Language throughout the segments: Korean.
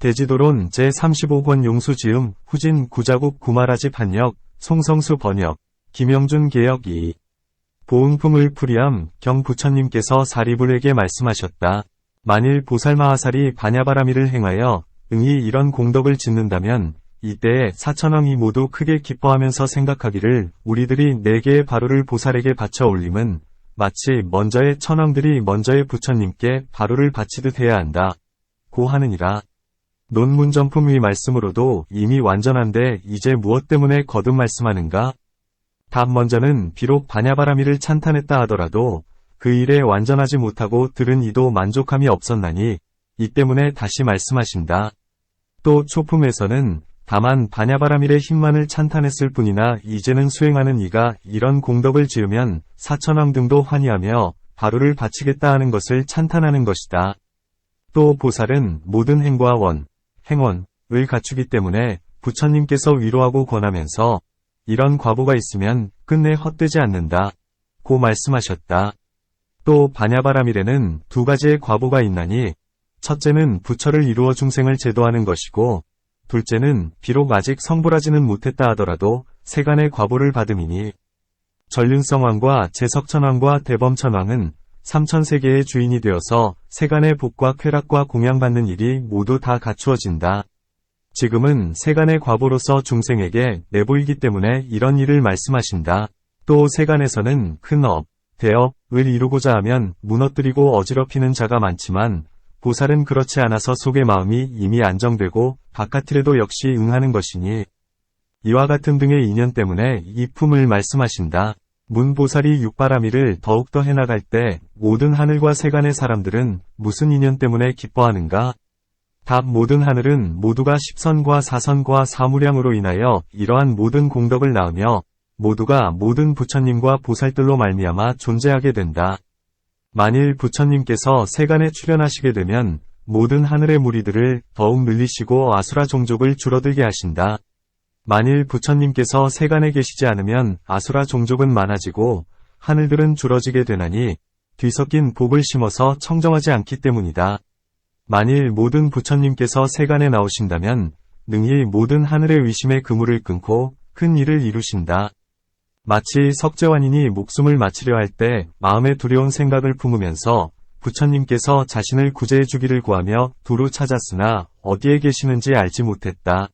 대지도론 제35권 용수지음 후진 구자국 구마라지 판역 송성수 번역 김영준 개역 2. 보응품을 풀이함 경 부처님께서 사리불에게 말씀하셨다. 만일 보살마하살이 반야바라미를 행하여 응이 이런 공덕을 짓는다면 이때에 4천왕이 모두 크게 기뻐하면서 생각하기를 우리들이 4개의 바루를 보살에게 바쳐 올림은 마치 먼저의 천왕들이 먼저의 부처님께 바루를 바치듯 해야 한다. 고 하느니라. 논문전품 위 말씀으로도 이미 완전한데 이제 무엇 때문에 거듭 말씀하는가? 답 먼저는 비록 반야바라미를 찬탄했다 하더라도 그 일에 완전하지 못하고 들은 이도 만족함이 없었나니 이 때문에 다시 말씀하신다. 또 초품에서는 다만 반야바라밀의 힘만을 찬탄했을 뿐이나 이제는 수행하는 이가 이런 공덕을 지으면 사천왕 등도 환희하며 바루를 바치겠다 하는 것을 찬탄하는 것이다. 또 보살은 모든 행보와 행원을 갖추기 때문에 부처님께서 위로하고 권하면서 이런 과보가 있으면 끝내 헛되지 않는다. 고 말씀하셨다. 또 반야바라밀에는 2가지의 과보가 있나니 첫째는 부처를 이루어 중생을 제도하는 것이고 둘째는 비록 아직 성불하지는 못했다 하더라도 세간의 과보를 받음이니 전륜성왕과 제석천왕과 대범천왕은 삼천세계의 주인이 되어서 세간의 복과 쾌락과 공양받는 일이 모두 다 갖추어진다. 지금은 세간의 과보로서 중생에게 내보이기 때문에 이런 일을 말씀하신다. 또 세간에서는 큰 업, 대업을 이루고자 하면 무너뜨리고 어지럽히는 자가 많지만 보살은 그렇지 않아서 속의 마음이 이미 안정되고 바깥이라도 역시 응하는 것이니 이와 같은 등의 인연 때문에 이 품을 말씀하신다. 문보살이 육바라밀을 더욱더 해나갈 때 모든 하늘과 세간의 사람들은 무슨 인연 때문에 기뻐하는가? 답 모든 하늘은 모두가 십선과 사선과 사무량으로 인하여 이러한 모든 공덕을 낳으며 모두가 모든 부처님과 보살들로 말미암아 존재하게 된다. 만일 부처님께서 세간에 출현하시게 되면 모든 하늘의 무리들을 더욱 늘리시고 아수라 종족을 줄어들게 하신다. 만일 부처님께서 세간에 계시지 않으면 아수라 종족은 많아지고 하늘들은 줄어지게 되나니 뒤섞인 복을 심어서 청정하지 않기 때문이다. 만일 모든 부처님께서 세간에 나오신다면 능히 모든 하늘의 위심의 그물을 끊고 큰 일을 이루신다. 마치 석재환인이 목숨을 마치려 할 때 마음에 두려운 생각을 품으면서 부처님께서 자신을 구제해 주기를 구하며 두루 찾았으나 어디에 계시는지 알지 못했다.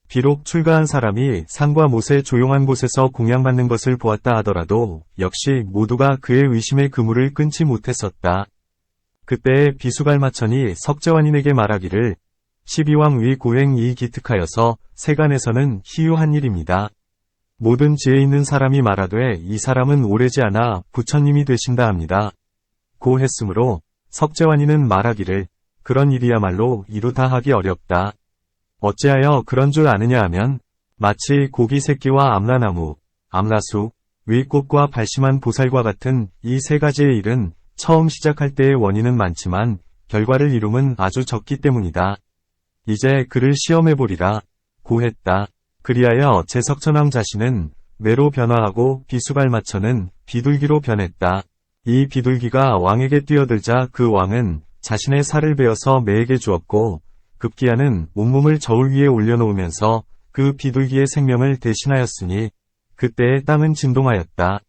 비록 출가한 사람이 산과 못의 조용한 곳에서 공양받는 것을 보았다 하더라도 역시 모두가 그의 의심의 그물을 끊지 못했었다. 그때에 비수갈마천이 석재환인에게 말하기를 12왕 위 고행이 기특하여서 세간에서는 희유한 일입니다. 모든 지혜 있는 사람이 말하되 이 사람은 오래지 않아 부처님이 되신다 합니다. 고 했으므로 석재환인은 말하기를 그런 일이야말로 이루다 하기 어렵다. 어찌하여 그런 줄 아느냐 하면 마치 고기 새끼와 암라나무, 암라수, 위꽃과 발심한 보살과 같은 이 3가지의 일은 처음 시작할 때의 원인은 많지만 결과를 이룸은 아주 적기 때문이다. 이제 그를 시험해보리라. 고 했다. 그리하여 제석천왕 자신은 매로 변화하고 비수갈마천은 비둘기로 변했다. 이 비둘기가 왕에게 뛰어들자 그 왕은 자신의 살을 베어서 매에게 주었고 급기야는 온몸을 저울 위에 올려놓으면서 그 비둘기의 생명을 대신하였으니 그때의 땅은 진동하였다.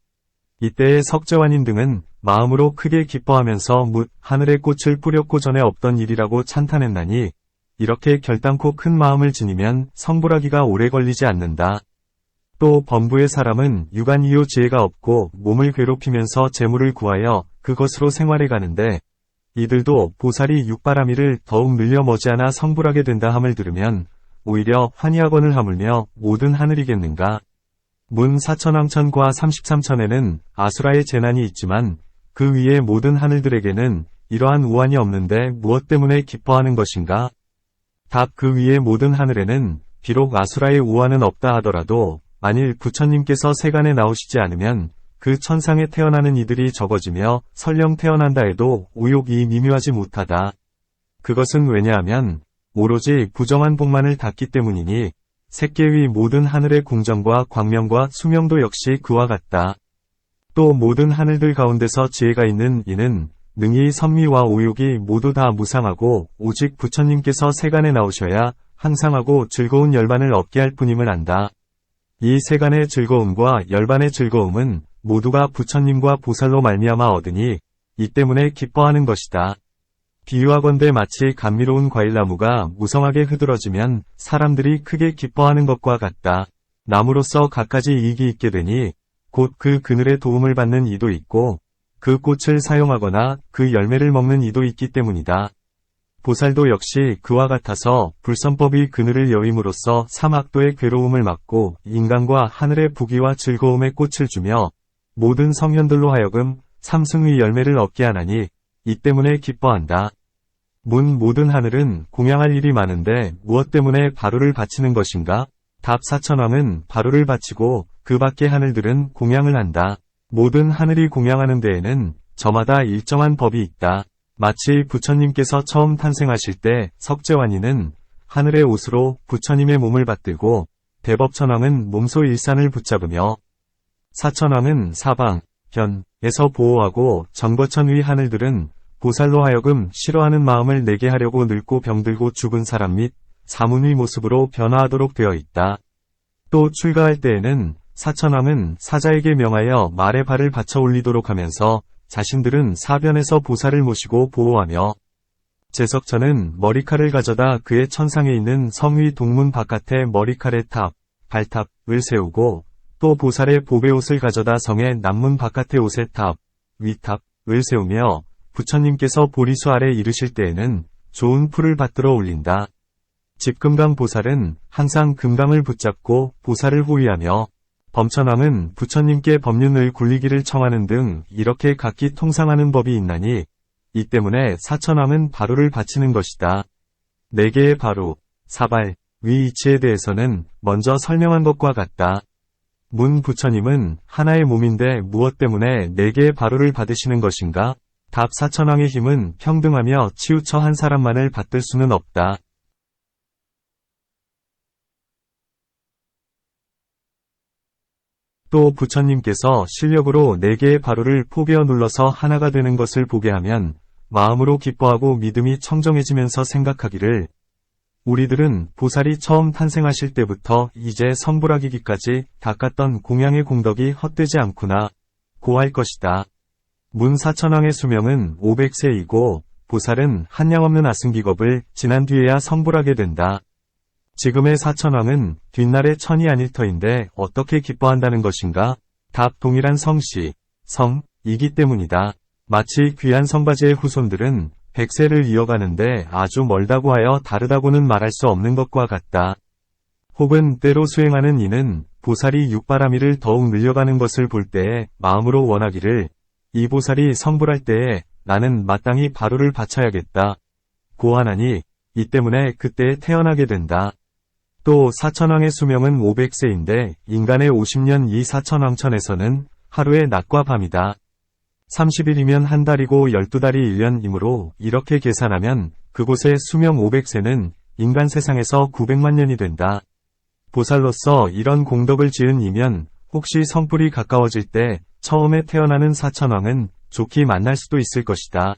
이때의 석재환인 등은 마음으로 크게 기뻐하면서 하늘의 꽃을 뿌렸고 전에 없던 일이라고 찬탄했나니 이렇게 결단코 큰 마음을 지니면 성불하기가 오래 걸리지 않는다. 또 범부의 사람은 유관이요 지혜가 없고 몸을 괴롭히면서 재물을 구하여 그것으로 생활해 가는데 이들도 보살이 육바라밀을 더욱 늘려 머지않아 성불하게 된다 함을 들으면 오히려 환희하거늘 하물며 모든 하늘이겠는가. 문 사천왕천과 33천에는 아수라의 재난이 있지만 그 위에 모든 하늘들에게는 이러한 우환이 없는데 무엇 때문에 기뻐하는 것인가? 답 그 위에 모든 하늘에는 비록 아수라의 우환은 없다 하더라도 만일 부처님께서 세간에 나오시지 않으면 그 천상에 태어나는 이들이 적어지며 설령 태어난다 해도 오욕이 미묘하지 못하다. 그것은 왜냐하면 오로지 부정한 복만을 닫기 때문이니 색계 위 모든 하늘의 궁정과 광명과 수명도 역시 그와 같다. 또 모든 하늘들 가운데서 지혜가 있는 이는 능히 선미와 오욕이 모두 다 무상하고 오직 부처님께서 세간에 나오셔야 항상하고 즐거운 열반을 얻게 할 뿐임을 안다. 이 세간의 즐거움과 열반의 즐거움은 모두가 부처님과 보살로 말미암아 얻으니 이 때문에 기뻐하는 것이다. 비유하건대 마치 감미로운 과일나무가 무성하게 흐드러지면 사람들이 크게 기뻐하는 것과 같다. 나무로서 갖가지 이익이 있게 되니 곧 그 그늘의 도움을 받는 이도 있고 그 꽃을 사용하거나 그 열매를 먹는 이도 있기 때문이다. 보살도 역시 그와 같아서 불선법의 그늘을 여임으로써 삼악도의 괴로움을 막고 인간과 하늘의 부귀와 즐거움의 꽃을 주며 모든 성현들로 하여금 삼승의 열매를 얻게 하나니 이 때문에 기뻐한다. 모든 하늘은 공양할 일이 많은데 무엇 때문에 바루를 바치는 것인가? 답 사천왕은 바루를 바치고 그 밖의 하늘들은 공양을 한다. 모든 하늘이 공양하는 데에는 저마다 일정한 법이 있다. 마치 부처님께서 처음 탄생하실 때 석재환이는 하늘의 옷으로 부처님의 몸을 받들고 대법천왕은 몸소 일산을 붙잡으며 사천왕은 사방, 견에서 보호하고 정거천 위 하늘들은 보살로 하여금 싫어하는 마음을 내게 하려고 늙고 병들고 죽은 사람 및 사문의 모습으로 변화하도록 되어 있다. 또 출가할 때에는 사천왕은 사자에게 명하여 말의 발을 받쳐 올리도록 하면서 자신들은 사변에서 보살을 모시고 보호하며 제석천은 머리칼을 가져다 그의 천상에 있는 성의 동문 바깥에 머리칼의 탑, 발탑을 세우고 또 보살의 보배옷을 가져다 성의 남문 바깥의 옷의 탑, 위탑을 세우며 부처님께서 보리수 아래 이르실 때에는 좋은 풀을 받들어 올린다. 집금강 보살은 항상 금강을 붙잡고 보살을 호위하며 범천왕은 부처님께 법륜을 굴리기를 청하는 등 이렇게 각기 통상하는 법이 있나니 이 때문에 사천왕은 바루를 바치는 것이다. 네 개의 바루, 사발, 위 이치에 대해서는 먼저 설명한 것과 같다. 문 부처님은 하나의 몸인데 무엇 때문에 네 개의 바루를 받으시는 것인가? 답 사천왕의 힘은 평등하며 치우쳐 한 사람만을 받들 수는 없다. 또 부처님께서 실력으로 네 개의 바루를 포개어 눌러서 하나가 되는 것을 보게 하면 마음으로 기뻐하고 믿음이 청정해지면서 생각하기를 우리들은 보살이 처음 탄생하실 때부터 이제 성불하기기까지 닦았던 공양의 공덕이 헛되지 않구나 고할 것이다. 문 사천왕의 수명은 500세이고 보살은 한량없는 아승기겁을 지난 뒤에야 성불하게 된다. 지금의 사천왕은 뒷날의 천이 아닐 터인데 어떻게 기뻐한다는 것인가? 답 동일한 성씨, 성이기 때문이다. 마치 귀한 성바지의 후손들은 100세를 이어가는데 아주 멀다고 하여 다르다고는 말할 수 없는 것과 같다. 혹은 때로 수행하는 이는 보살이 육바라미를 더욱 늘려가는 것을 볼 때에 마음으로 원하기를 이 보살이 성불할 때에 나는 마땅히 바루를 바쳐야겠다. 고하나니 이 때문에 그때에 태어나게 된다. 또 사천왕의 수명은 500세인데 인간의 50년 이 사천왕천에서는 하루의 낮과 밤이다. 30일이면 한 달이고 12달이 1년이므로 이렇게 계산하면 그곳의 수명 500세는 인간 세상에서 900만 년이 된다. 보살로서 이런 공덕을 지은 이면 혹시 성불이 가까워질 때 처음에 태어나는 사천왕은 좋게 만날 수도 있을 것이다.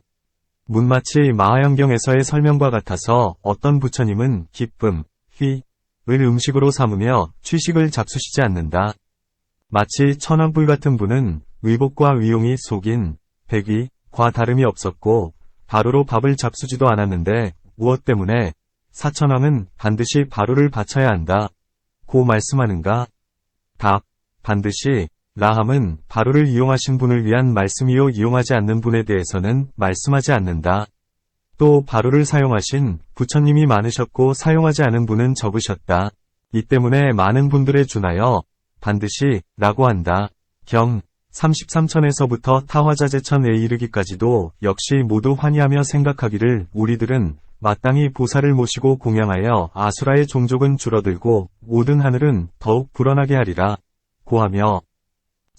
문마치 마하연경에서의 설명과 같아서 어떤 부처님은 기쁨, 휘, 을 음식으로 삼으며 취식을 잡수시지 않는다. 마치 천왕불 같은 분은 의복과 위용이 속인 백위과 다름이 없었고 바루로 밥을 잡수지도 않았는데 무엇 때문에 사천왕은 반드시 바루를 바쳐야 한다. 고 말씀하는가? 답. 반드시 라함은 바루를 이용하신 분을 위한 말씀이요 이용하지 않는 분에 대해서는 말씀하지 않는다. 또 바루를 사용하신 부처님이 많으셨고 사용하지 않은 분은 적으셨다. 이 때문에 많은 분들에 준하여 반드시 라고 한다. 경 33천에서부터 타화자재천에 이르기까지도 역시 모두 환희하며 생각하기를 우리들은 마땅히 보살을 모시고 공양하여 아수라의 종족은 줄어들고 모든 하늘은 더욱 불어나게 하리라 고하며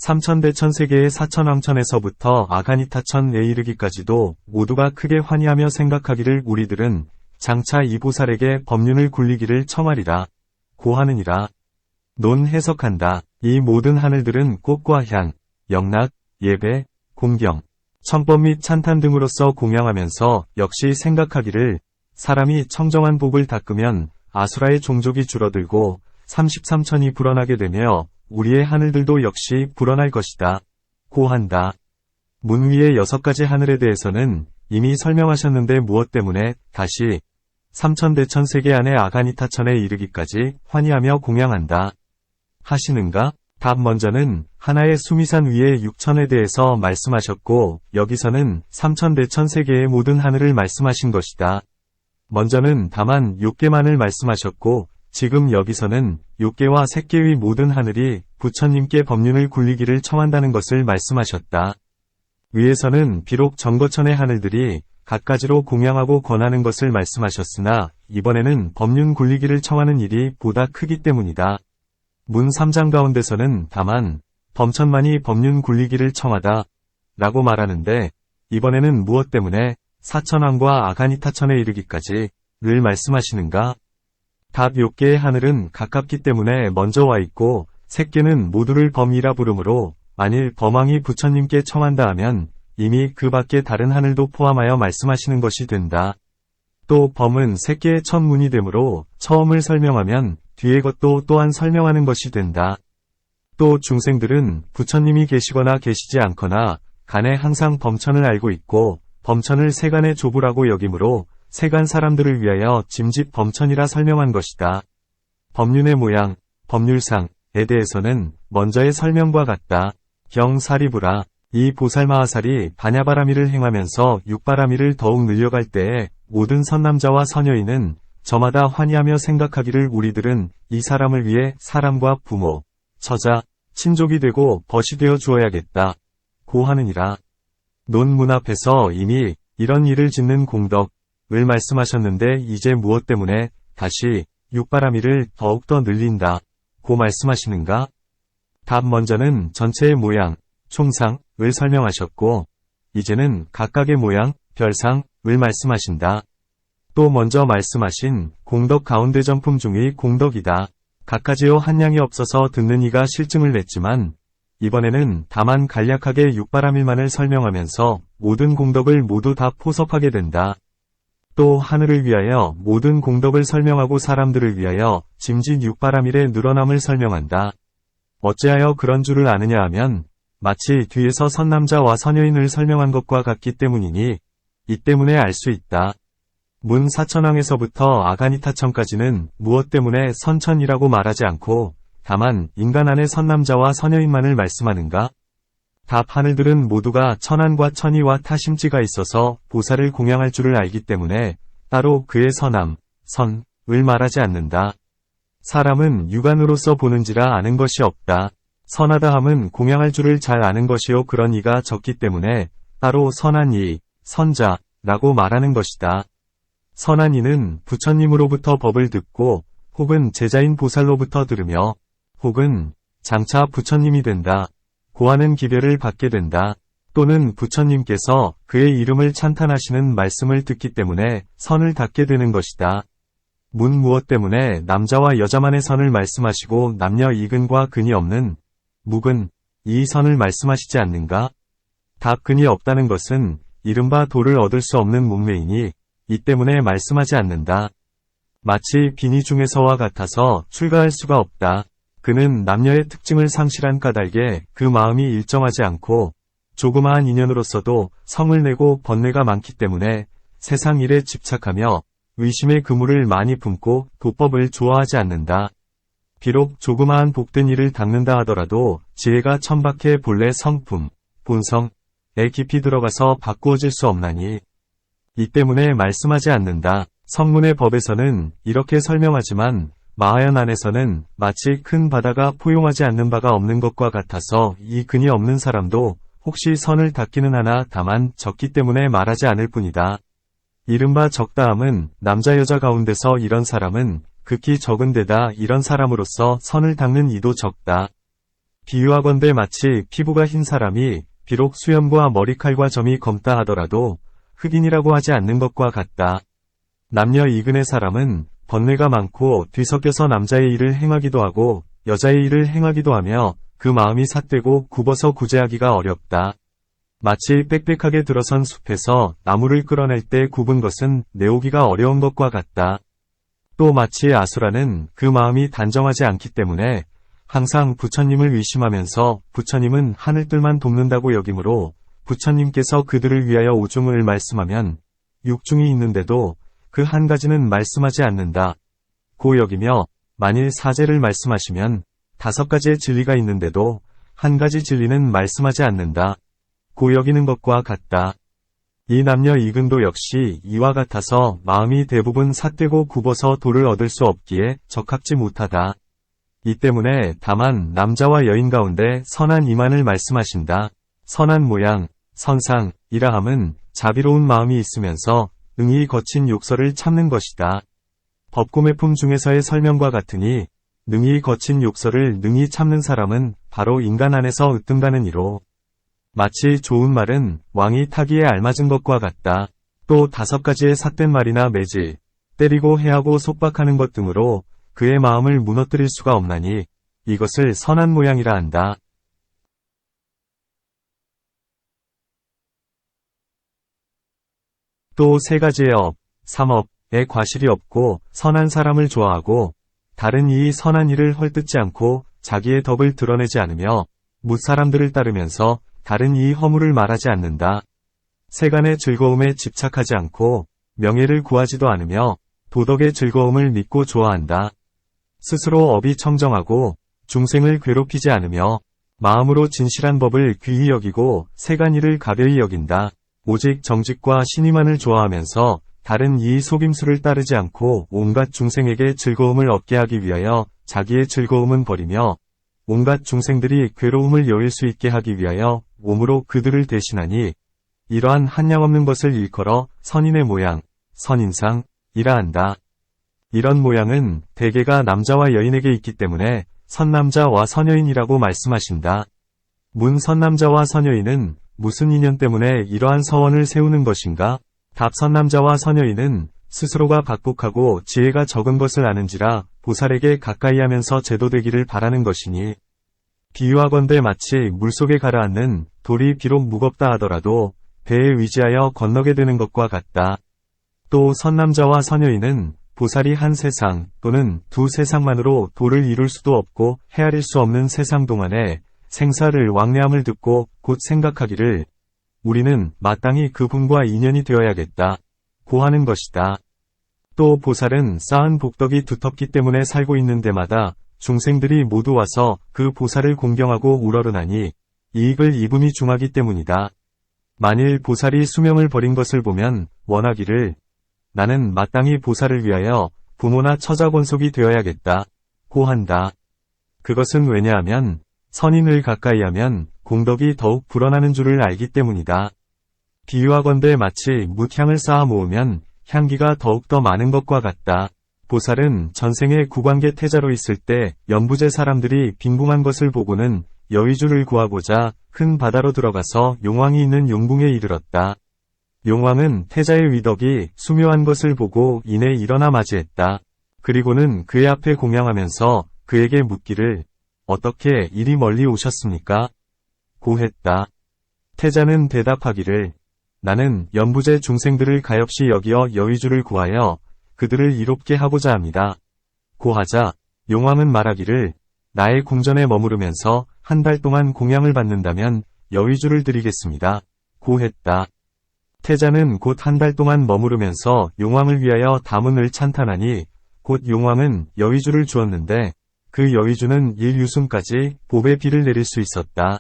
삼천대천세계의 사천왕천에서부터 아가니타천에 이르기까지도 모두가 크게 환희하며 생각하기를 우리들은 장차 이 보살에게 법륜을 굴리기를 청하리라 고하느니라. 논 해석한다. 이 모든 하늘들은 꽃과 향, 영락, 예배, 공경, 청법 및 찬탄 등으로서 공양하면서 역시 생각하기를 사람이 청정한 복을 닦으면 아수라의 종족이 줄어들고 33천이 불어나게 되며 우리의 하늘들도 역시 불어날 것이다. 고 한다. 문 위의 6가지 하늘에 대해서는 이미 설명하셨는데 무엇 때문에 다시 삼천대천 세계 안의 아가니타천에 이르기까지 환희하며 공양한다 하시는가? 답 먼저는 하나의 수미산 위의 6천에 대해서 말씀하셨고 여기서는 삼천대천 세계의 모든 하늘을 말씀하신 것이다. 먼저는 다만 6개만을 말씀하셨고 지금 여기서는 6개와 3개의 모든 하늘이 부처님께 법륜을 굴리기를 청한다는 것을 말씀하셨다. 위에서는 비록 정거천의 하늘들이 갖가지로 공양하고 권하는 것을 말씀하셨으나 이번에는 법륜 굴리기를 청하는 일이 보다 크기 때문이다. 문 3장 가운데서는 다만 범천만이 법륜 굴리기를 청하다 라고 말하는데 이번에는 무엇 때문에 사천왕과 아가니타천에 이르기까지 를 말씀하시는가? 답 6개의 하늘은 가깝기 때문에 먼저 와 있고 3개는 모두를 범이라 부르므로 만일 범왕이 부처님께 청한다 하면 이미 그 밖에 다른 하늘도 포함하여 말씀하시는 것이 된다. 또 범은 3개의 천문이 되므로 처음을 설명하면 뒤의 것도 또한 설명하는 것이 된다. 또 중생들은 부처님이 계시거나 계시지 않거나 간에 항상 범천을 알고 있고 범천을 세간의 조부라고 여기므로 세간 사람들을 위하여 짐짓 범천이라 설명한 것이다. 법륜의 모양, 법률상에 대해서는 먼저의 설명과 같다. 경사리부라. 이 보살마하살이 반야바라미를 행하면서 육바라미를 더욱 늘려갈 때에 모든 선남자와 선여인은 저마다 환희하며 생각하기를 우리들은 이 사람을 위해 사람과 부모, 처자, 친족이 되고 벗이 되어 주어야겠다. 고 하느니라. 논문 앞에서 이미 이런 일을 짓는 공덕을 말씀하셨는데 이제 무엇 때문에 다시 육바라미를 더욱더 늘린다. 고 말씀하시는가? 답 먼저는 전체의 모양, 총상을 설명하셨고 이제는 각각의 모양, 별상을 말씀하신다. 또 먼저 말씀하신 공덕 가운데 전품 중의 공덕이다. 갖가지요 한량이 없어서 듣는 이가 실증을 냈지만 이번에는 다만 간략하게 육바라밀만을 설명하면서 모든 공덕을 모두 다 포섭하게 된다. 또 하늘을 위하여 모든 공덕을 설명하고 사람들을 위하여 짐짓 육바라밀의 늘어남을 설명한다. 어찌하여 그런 줄을 아느냐 하면 마치 뒤에서 선남자와 선여인을 설명한 것과 같기 때문이니 이 때문에 알 수 있다. 문 사천왕에서부터 아가니타천까지는 무엇 때문에 선천이라고 말하지 않고 다만 인간 안의 선남자와 선여인만을 말씀하는가? 답 하늘들은 모두가 천안과 천이와 타심지가 있어서 보살을 공양할 줄을 알기 때문에 따로 그의 선함, 선을 말하지 않는다. 사람은 육안으로서 보는지라 아는 것이 없다. 선하다 함은 공양할 줄을 잘 아는 것이요 그런 이가 적기 때문에 따로 선한 이, 선자라고 말하는 것이다. 선한 이는 부처님으로부터 법을 듣고 혹은 제자인 보살로부터 들으며 혹은 장차 부처님이 된다. 고하는 기별을 받게 된다. 또는 부처님께서 그의 이름을 찬탄하시는 말씀을 듣기 때문에 선을 닦게 되는 것이다. 문 무엇 때문에 남자와 여자만의 선을 말씀하시고 남녀 이근과 근이 없는 묵은 이 선을 말씀하시지 않는가? 답 근이 없다는 것은 이른바 도를 얻을 수 없는 문매이니 이 때문에 말씀하지 않는다. 마치 비니 중에서와 같아서 출가할 수가 없다. 그는 남녀의 특징을 상실한 까닭에 그 마음이 일정하지 않고 조그마한 인연으로서도 성을 내고 번뇌가 많기 때문에 세상 일에 집착하며 의심의 그물을 많이 품고 도법을 좋아하지 않는다. 비록 조그마한 복된 일을 닦는다 하더라도 지혜가 천박해 본래 성품, 본성에 깊이 들어가서 바꾸어질 수 없나니 이 때문에 말씀하지 않는다. 성문의 법에서는 이렇게 설명하지만 마하얀 안에서는 마치 큰 바다가 포용하지 않는 바가 없는 것과 같아서 이 근이 없는 사람도 혹시 선을 닦기는 하나 다만 적기 때문에 말하지 않을 뿐이다. 이른바 적다함은 남자 여자 가운데서 이런 사람은 극히 적은 데다 이런 사람으로서 선을 닦는 이도 적다. 비유하건대 마치 피부가 흰 사람이 비록 수염과 머리칼과 점이 검다 하더라도 흑인이라고 하지 않는 것과 같다. 남녀 이근의 사람은 번뇌가 많고 뒤섞여서 남자의 일을 행하기도 하고 여자의 일을 행하기도 하며 그 마음이 삿되고 굽어서 구제하기가 어렵다. 마치 빽빽하게 들어선 숲에서 나무를 끌어낼 때 굽은 것은 내오기가 어려운 것과 같다. 또 마치 아수라는 그 마음이 단정하지 않기 때문에 항상 부처님을 의심하면서 부처님은 하늘들만 돕는다고 여기므로 부처님께서 그들을 위하여 오중을 말씀하면 육중이 있는데도 그 한 가지는 말씀하지 않는다. 고 여기며 만일 사제를 말씀하시면 5가지의 진리가 있는데도 한 가지 진리는 말씀하지 않는다. 고 여기는 것과 같다. 이 남녀 이근도 역시 이와 같아서 마음이 대부분 삿되고 굽어서 도를 얻을 수 없기에 적합지 못하다. 이 때문에 다만 남자와 여인 가운데 선한 이만을 말씀하신다. 선한 모양, 선상이라 함은 자비로운 마음이 있으면서 응이 거친 욕설을 참는 것이다. 법고매품 중에서의 설명과 같으니 능히 거친 욕설을 능히 참는 사람은 바로 인간 안에서 으뜸가는 이로 마치 좋은 말은 왕이 타기에 알맞은 것과 같다. 또 5가지의 삿된 말이나 매질, 때리고 해하고 속박하는 것 등으로 그의 마음을 무너뜨릴 수가 없나니 이것을 선한 모양이라 한다. 또 3가지의 업, 3업에 과실이 없고 선한 사람을 좋아하고 다른 이의 선한 일을 헐뜯지 않고 자기의 덕을 드러내지 않으며 뭇사람들을 따르면서 다른 이의 허물을 말하지 않는다. 세간의 즐거움에 집착하지 않고 명예를 구하지도 않으며 도덕의 즐거움을 믿고 좋아한다. 스스로 업이 청정하고 중생을 괴롭히지 않으며 마음으로 진실한 법을 귀히 여기고 세간 일을 가벼이 여긴다. 오직 정직과 신의만을 좋아하면서 다른 이의 속임수를 따르지 않고 온갖 중생에게 즐거움을 얻게 하기 위하여 자기의 즐거움은 버리며 온갖 중생들이 괴로움을 여일 수 있게 하기 위하여 몸으로 그들을 대신하니 이러한 한량없는 것을 일컬어 선인의 모양, 선인상이라 한다. 이런 모양은 대개가 남자와 여인에게 있기 때문에 선남자와 선여인이라고 말씀하신다. 문 선남자와 선여인은 무슨 인연 때문에 이러한 서원을 세우는 것인가? 답 선남자와 선여인은 스스로가 박복하고 지혜가 적은 것을 아는지라 보살에게 가까이 하면서 제도되기를 바라는 것이니 비유하건대 마치 물속에 가라앉는 돌이 비록 무겁다 하더라도 배에 의지하여 건너게 되는 것과 같다. 또 선남자와 선여인은 보살이 한 세상 또는 2세상만으로 도를 이룰 수도 없고 헤아릴 수 없는 세상 동안에 생사를 왕래함을 듣고 곧 생각하기를 우리는 마땅히 그분과 인연이 되어야겠다 고 하는 것이다. 또 보살은 쌓은 복덕이 두텁기 때문에 살고 있는 데마다 중생들이 모두 와서 그 보살을 공경하고 우러르나니 이익을 입음이 중하기 때문이다. 만일 보살이 수명을 버린 것을 보면 원하기를 나는 마땅히 보살을 위하여 부모나 처자권속이 되어야겠다 고 한다. 그것은 왜냐하면 선인을 가까이 하면 공덕이 더욱 불어나는 줄을 알기 때문이다. 비유하건대 마치 묻향을 쌓아 모으면 향기가 더욱더 많은 것과 같다. 보살은 전생에 구관계 태자로 있을 때 연부제 사람들이 빈궁한 것을 보고는 여의주를 구하고자 큰 바다로 들어가서 용왕이 있는 용궁에 이르렀다. 용왕은 태자의 위덕이 수묘한 것을 보고 이내 일어나 맞이했다. 그리고는 그의 앞에 공양하면서 그에게 묻기를 어떻게 이리 멀리 오셨습니까? 고 했다. 태자는 대답하기를 나는 연부제 중생들을 가엾이 여기어 여의주를 구하여 그들을 이롭게 하고자 합니다. 고 하자 용왕은 말하기를 나의 궁전에 머무르면서 한 달 동안 공양을 받는다면 여의주를 드리겠습니다. 고 했다. 태자는 곧 한 달 동안 머무르면서 용왕을 위하여 다문을 찬탄하니 곧 용왕은 여의주를 주었는데 그 여의주는 일유순까지 법의 비를 내릴 수 있었다.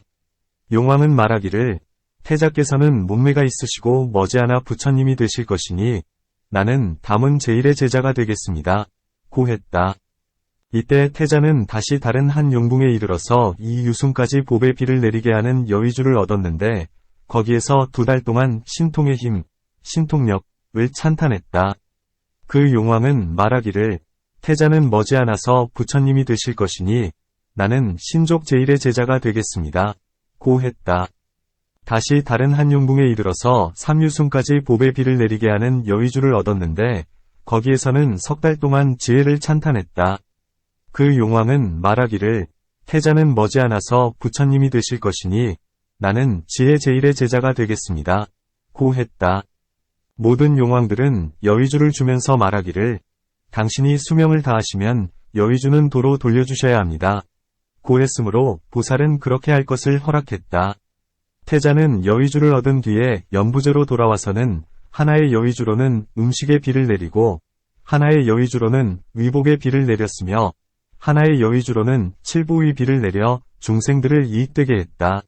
용왕은 말하기를 태자께서는 몸매가 있으시고 머지않아 부처님이 되실 것이니 나는 다문 제1의 제자가 되겠습니다. 고 했다. 이때 태자는 다시 다른 한 용궁에 이르러서 이 유순까지 법의 비를 내리게 하는 여의주를 얻었는데 거기에서 2달 동안 신통의 힘, 신통력을 찬탄했다. 그 용왕은 말하기를 태자는 머지않아서 부처님이 되실 것이니 나는 신족 제1의 제자가 되겠습니다. 고 했다. 다시 다른 한 용궁에 이르러서 3유순까지 법의 비를 내리게 하는 여의주를 얻었는데 거기에서는 3달 동안 지혜를 찬탄했다. 그 용왕은 말하기를 태자는 머지않아서 부처님이 되실 것이니 나는 지혜 제일의 제자가 되겠습니다. 고 했다. 모든 용왕들은 여위주를 주면서 말하기를 당신이 수명을 다하시면 여위주는 도로 돌려주셔야 합니다. 고 했으므로 보살은 그렇게 할 것을 허락했다. 태자는 여위주를 얻은 뒤에 연부제로 돌아와서는 하나의 여위주로는 음식의 비를 내리고 하나의 여위주로는 위복의 비를 내렸으며 하나의 여위주로는 칠보의 비를 내려 중생들을 이익되게 했다.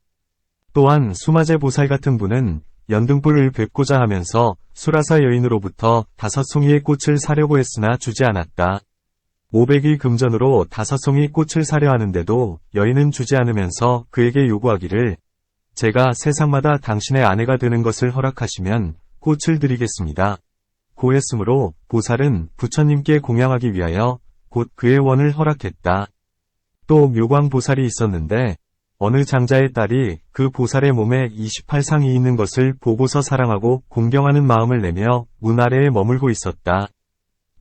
또한 수마제 보살 같은 분은 연등불을 뵙고자 하면서 수라사 여인으로부터 5송이의 꽃을 사려고 했으나 주지 않았다. 500의 금전으로 5송이 꽃을 사려 하는데도 여인은 주지 않으면서 그에게 요구하기를 제가 세상마다 당신의 아내가 되는 것을 허락하시면 꽃을 드리겠습니다. 고 했으므로 보살은 부처님께 공양하기 위하여 곧 그의 원을 허락했다. 또 묘광보살이 있었는데 어느 장자의 딸이 그 보살의 몸에 28상이 있는 것을 보고서 사랑하고 공경하는 마음을 내며 문 아래에 머물고 있었다.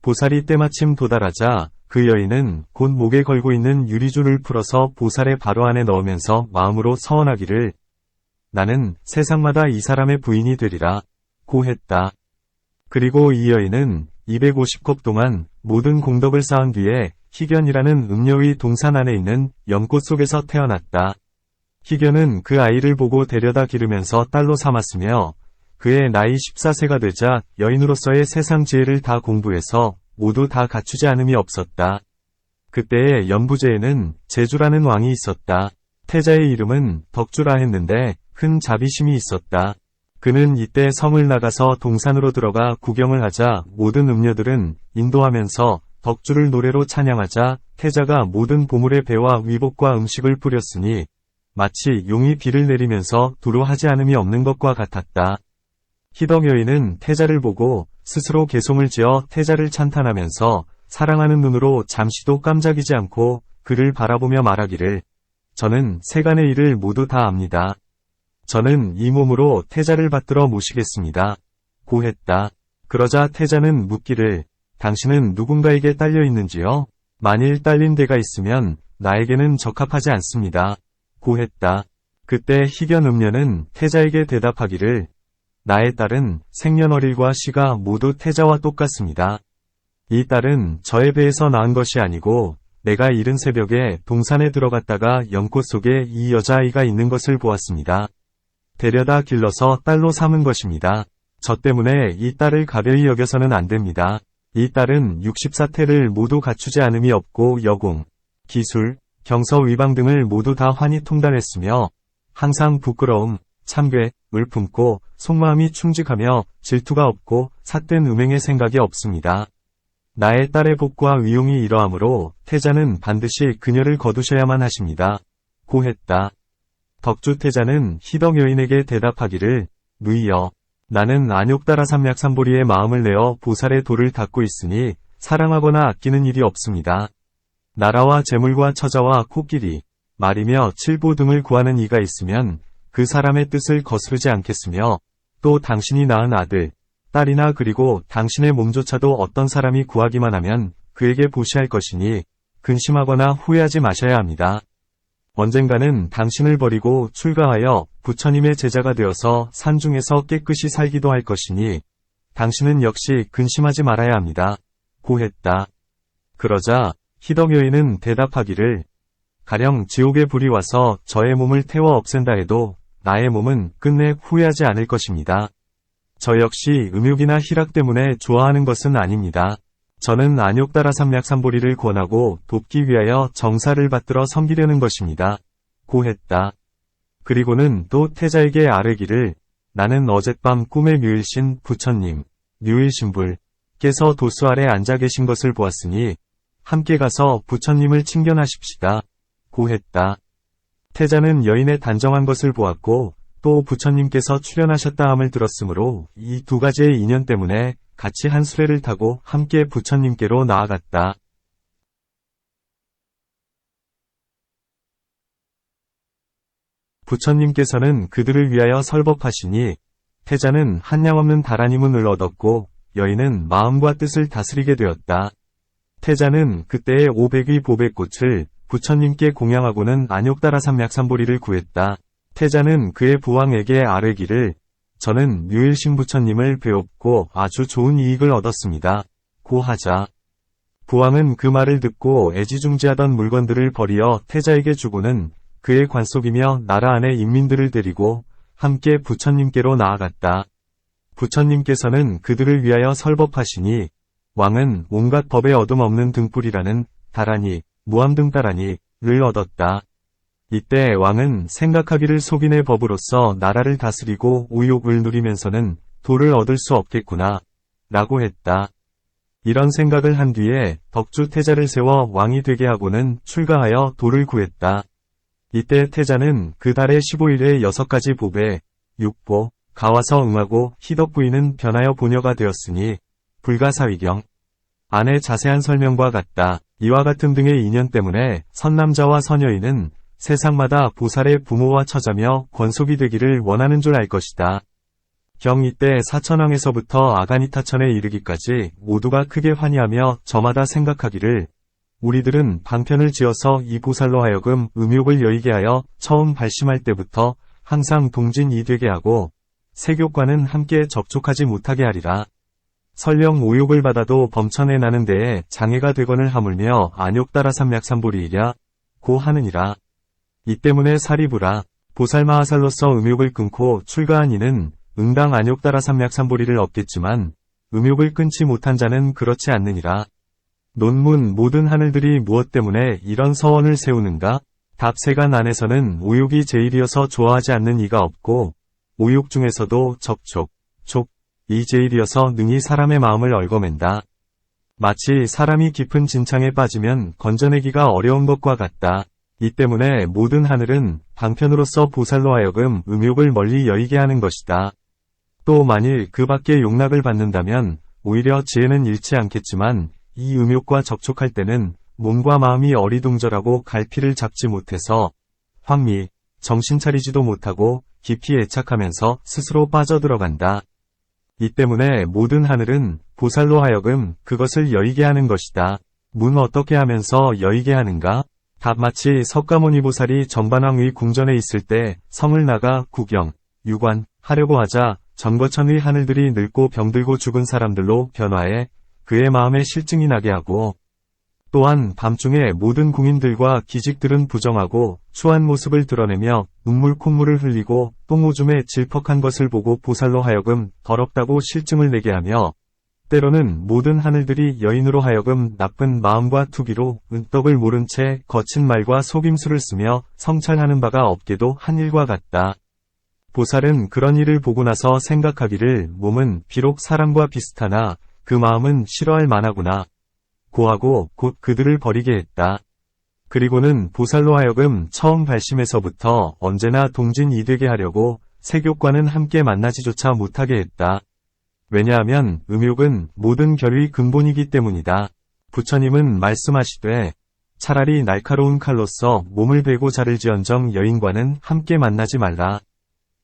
보살이 때마침 도달하자 그 여인은 곧 목에 걸고 있는 유리줄을 풀어서 보살의 바로 안에 넣으면서 마음으로 서원하기를 나는 세상마다 이 사람의 부인이 되리라 고 했다. 그리고 이 여인은 250컵 동안 모든 공덕을 쌓은 뒤에 희견이라는 음녀의 동산 안에 있는 연꽃 속에서 태어났다. 희견은 그 아이를 보고 데려다 기르면서 딸로 삼았으며 그의 나이 14세가 되자 여인으로서의 세상 지혜를 다 공부해서 모두 다 갖추지 않음이 없었다. 그때의 연부제에는 제주라는 왕이 있었다. 태자의 이름은 덕주라 했는데 큰 자비심이 있었다. 그는 이때 성을 나가서 동산으로 들어가 구경을 하자 모든 음녀들은 인도하면서 덕주를 노래로 찬양하자 태자가 모든 보물의 배와 위복과 음식을 뿌렸으니 마치 용이 비를 내리면서 두루 하지 않음이 없는 것과 같았다. 희덕 여인은 태자를 보고 스스로 개송을 지어 태자를 찬탄하면서 사랑하는 눈으로 잠시도 깜짝이지 않고 그를 바라보며 말하기를 저는 세간의 일을 모두 다 압니다. 저는 이 몸으로 태자를 받들어 모시겠습니다. 고 했다. 그러자 태자는 묻기를 당신은 누군가에게 딸려 있는지요? 만일 딸린 데가 있으면 나에게는 적합하지 않습니다. 고 했다. 그때 희견 음녀는 태자에게 대답하기를 나의 딸은 생년월일과 시가 모두 태자와 똑같습니다. 이 딸은 저의 배에서 낳은 것이 아니고 내가 이른 새벽에 동산에 들어갔다가 연꽃 속에 이 여자아이가 있는 것을 보았습니다. 데려다 길러서 딸로 삼은 것입니다. 저 때문에 이 딸을 가벼이 여겨서는 안 됩니다. 이 딸은 64태를 모두 갖추지 않음이 없고 여공, 기술, 경서 위방 등을 모두 다 환히 통달했으며 항상 부끄러움, 참괴, 을 품고 속마음이 충직하며 질투가 없고 삿된 음행의 생각이 없습니다. 나의 딸의 복과 위용이 이러하므로 태자는 반드시 그녀를 거두셔야만 하십니다. 고 했다. 덕주 태자는 희덕 여인에게 대답하기를 누이여 나는 안욕다라삼약삼보리의 마음을 내어 보살의 도를 닦고 있으니 사랑하거나 아끼는 일이 없습니다. 나라와 재물과 처자와 코끼리, 말이며 칠보 등을 구하는 이가 있으면 그 사람의 뜻을 거스르지 않겠으며 또 당신이 낳은 아들, 딸이나 그리고 당신의 몸조차도 어떤 사람이 구하기만 하면 그에게 보시할 것이니 근심하거나 후회하지 마셔야 합니다. 언젠가는 당신을 버리고 출가하여 부처님의 제자가 되어서 산중에서 깨끗이 살기도 할 것이니 당신은 역시 근심하지 말아야 합니다. 고 했다. 그러자 희덕 여인은 대답하기를 가령 지옥의 불이 와서 저의 몸을 태워 없앤다 해도 나의 몸은 끝내 후회하지 않을 것입니다. 저 역시 음욕이나 희락 때문에 좋아하는 것은 아닙니다. 저는 안욕다라삼약삼보리를 권하고 돕기 위하여 정사를 받들어 섬기려는 것입니다. 고 했다. 그리고는 또 태자에게 아뢰기를 나는 어젯밤 꿈에 묘일신 부처님, 묘일신불께서 도수 아래 앉아 계신 것을 보았으니 함께 가서 부처님을 칭견하십시다. 고 했다. 태자는 여인의 단정한 것을 보았고 또 부처님께서 출연하셨다 함을 들었으므로 이 두 가지의 인연 때문에 같이 한 수레를 타고 함께 부처님께로 나아갔다. 부처님께서는 그들을 위하여 설법하시니 태자는 한량없는 다라니문을 얻었고 여인은 마음과 뜻을 다스리게 되었다. 태자는 그때의 500의 보배꽃을 부처님께 공양하고는 안욕다라삼약삼보리를 구했다. 태자는 그의 부왕에게 아뢰기를 저는 류일신 부처님을 배웠고 아주 좋은 이익을 얻었습니다. 고 하자. 부왕은 그 말을 듣고 애지중지하던 물건들을 버리어 태자에게 주고는 그의 관속이며 나라 안의 인민들을 데리고 함께 부처님께로 나아갔다. 부처님께서는 그들을 위하여 설법하시니 왕은 온갖 법에 어둠 없는 등불이라는 다라니, 무함등다라니를 얻었다. 이때 왕은 생각하기를 속인의 법으로서 나라를 다스리고 우욕을 누리면서는 도를 얻을 수 없겠구나 라고 했다. 이런 생각을 한 뒤에 덕주 태자를 세워 왕이 되게 하고는 출가하여 도를 구했다. 이때 태자는 그 달의 15일에 6가지 보배, 육보, 가와서 응하고 희덕부인은 변하여 보녀가 되었으니 불가사위경 안의 자세한 설명과 같다. 이와 같은 등의 인연 때문에 선남자와 선여인은 세상마다 보살의 부모와 처자며 권속이 되기를 원하는 줄 알 것이다. 경 이때 사천왕에서부터 아가니타천에 이르기까지 모두가 크게 환희하며 저마다 생각하기를 우리들은 방편을 지어서 이 보살로 하여금 음욕을 여의게 하여 처음 발심할 때부터 항상 동진이 되게 하고 세교과는 함께 접촉하지 못하게 하리라. 설령 오욕을 받아도 범천에 나는 데에 장애가 되거늘 하물며 안욕따라 삼약삼보리이랴 고 하느니라. 이 때문에 사리부라 보살마하살로서 음욕을 끊고 출가한 이는 응당 안욕따라 삼약삼보리를 얻겠지만 음욕을 끊지 못한 자는 그렇지 않느니라. 논문 모든 하늘들이 무엇 때문에 이런 서원을 세우는가? 답 세간 안에서는 오욕이 제일이어서 좋아하지 않는 이가 없고 오욕 중에서도 접촉, 이 제일이어서 능히 사람의 마음을 얽어맨다. 마치 사람이 깊은 진창에 빠지면 건져내기가 어려운 것과 같다. 이 때문에 모든 하늘은 방편으로서 보살로 하여금 음욕을 멀리 여의게 하는 것이다. 또 만일 그 밖에 용락을 받는다면 오히려 지혜는 잃지 않겠지만 이 음욕과 접촉할 때는 몸과 마음이 어리둥절하고 갈피를 잡지 못해서 환미, 정신 차리지도 못하고 깊이 애착하면서 스스로 빠져들어간다. 이 때문에 모든 하늘은 보살로 하여금 그것을 여의게 하는 것이다. 문 어떻게 하면서 여의게 하는가? 답 마치 석가모니 보살이 정반왕의 궁전에 있을 때 성을 나가 구경, 유관 하려고 하자 전거천의 하늘들이 늙고 병들고 죽은 사람들로 변화해 그의 마음에 실증이 나게 하고 또한 밤중에 모든 궁인들과 기직들은 부정하고 추한 모습을 드러내며 눈물 콧물을 흘리고 똥오줌에 질퍽한 것을 보고 보살로 하여금 더럽다고 실증을 내게 하며 때로는 모든 하늘들이 여인으로 하여금 나쁜 마음과 투기로 은떡을 모른 채 거친 말과 속임수를 쓰며 성찰하는 바가 없게도 한 일과 같다. 보살은 그런 일을 보고 나서 생각하기를 몸은 비록 사람과 비슷하나 그 마음은 싫어할 만하구나 고하고 곧 그들을 버리게 했다. 그리고는 보살로 하여금 처음 발심에서부터 언제나 동진이되게 하려고 세교과는 함께 만나지조차 못하게 했다. 왜냐하면 음욕은 모든 결의 근본이기 때문이다. 부처님은 말씀하시되 차라리 날카로운 칼로서 몸을 베고 자를지언정 여인과는 함께 만나지 말라.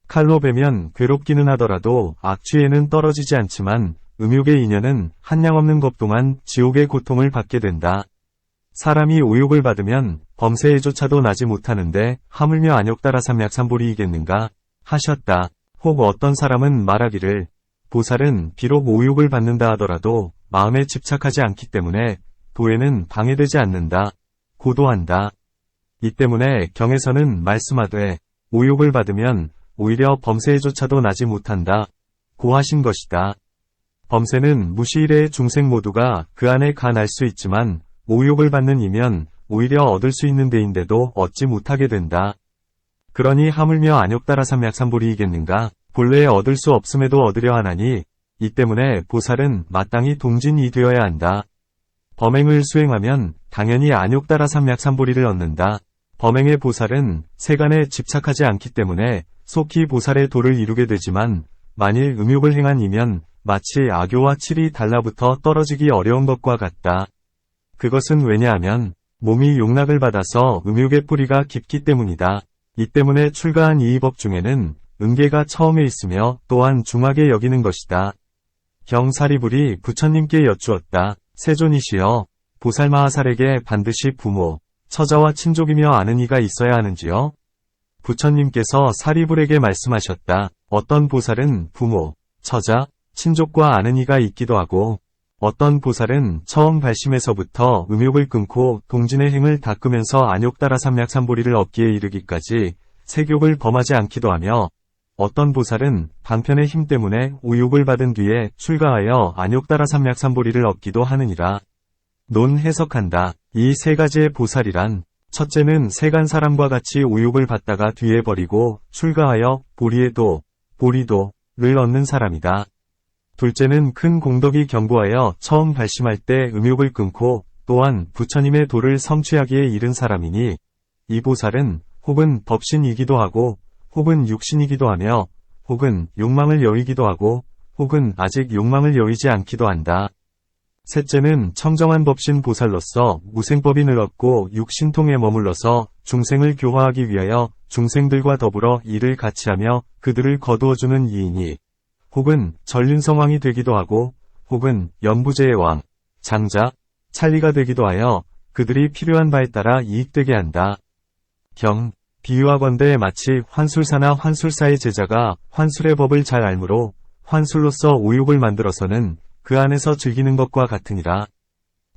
칼로 베면 괴롭기는 하더라도 악취에는 떨어지지 않지만 음욕의 인연은 한량없는 것 동안 지옥의 고통을 받게 된다. 사람이 오욕을 받으면 범세에조차도 나지 못하는데 하물며 안욕따라 삼약삼보리이겠는가 하셨다. 혹 어떤 사람은 말하기를 보살은 비록 오욕을 받는다 하더라도 마음에 집착하지 않기 때문에 도에는 방해되지 않는다. 고도한다. 이 때문에 경에서는 말씀하되 오욕을 받으면 오히려 범세에조차도 나지 못한다. 고하신 것이다. 범세는 무시일의 중생 모두가 그 안에 가 날 수 있지만 오욕을 받는 이면 오히려 얻을 수 있는 데인데도 얻지 못하게 된다. 그러니 하물며 안욕따라 삼약삼보리이겠는가? 본래에 얻을 수 없음에도 얻으려 하나니 이 때문에 보살은 마땅히 동진이 되어야 한다. 범행을 수행하면 당연히 안욕따라 삼약삼보리를 얻는다. 범행의 보살은 세간에 집착하지 않기 때문에 속히 보살의 도를 이루게 되지만 만일 음욕을 행한 이면 마치 악교와 칠이 달라붙어 떨어지기 어려운 것과 같다. 그것은 왜냐하면 몸이 용락을 받아서 음욕의 뿌리가 깊기 때문이다. 이 때문에 출가한 이 법 중에는 은계가 처음에 있으며 또한 중하게 여기는 것이다. 경사리불이 부처님께 여쭈었다. 세존이시여, 보살마하살에게 반드시 부모, 처자와 친족이며 아는 이가 있어야 하는지요? 부처님께서 사리불에게 말씀하셨다. 어떤 보살은 부모, 처자, 친족과 아는 이가 있기도 하고, 어떤 보살은 처음 발심에서부터 음욕을 끊고 동진의 행을 닦으면서 안욕따라 삼약삼보리를 얻기에 이르기까지 색욕을 범하지 않기도 하며, 어떤 보살은 방편의 힘 때문에 우욕을 받은 뒤에 출가하여 안욕따라 삼약삼보리를 얻기도 하느니라. 논 해석한다. 이 세 가지의 보살이란, 첫째는 세간 사람과 같이 우욕을 받다가 뒤에 버리고 출가하여 보리에도, 보리도를 얻는 사람이다. 둘째는 큰 공덕이 경보하여 처음 발심할 때 음욕을 끊고 또한 부처님의 도를 성취하기에 이른 사람이니, 이 보살은 혹은 법신이기도 하고 혹은 육신이기도 하며 혹은 욕망을 여의기도 하고 혹은 아직 욕망을 여의지 않기도 한다. 셋째는 청정한 법신 보살로서 무생법인을 얻고 육신통에 머물러서 중생을 교화하기 위하여 중생들과 더불어 일을 같이 하며 그들을 거두어주는 이인이 혹은 전륜성왕이 되기도 하고 혹은 연부제의 왕, 장자, 찰리가 되기도 하여 그들이 필요한 바에 따라 이익되게 한다. 경, 비유하건대 마치 환술사나 환술사의 제자가 환술의 법을 잘 알므로 환술로서 우욕을 만들어서는 그 안에서 즐기는 것과 같으니라.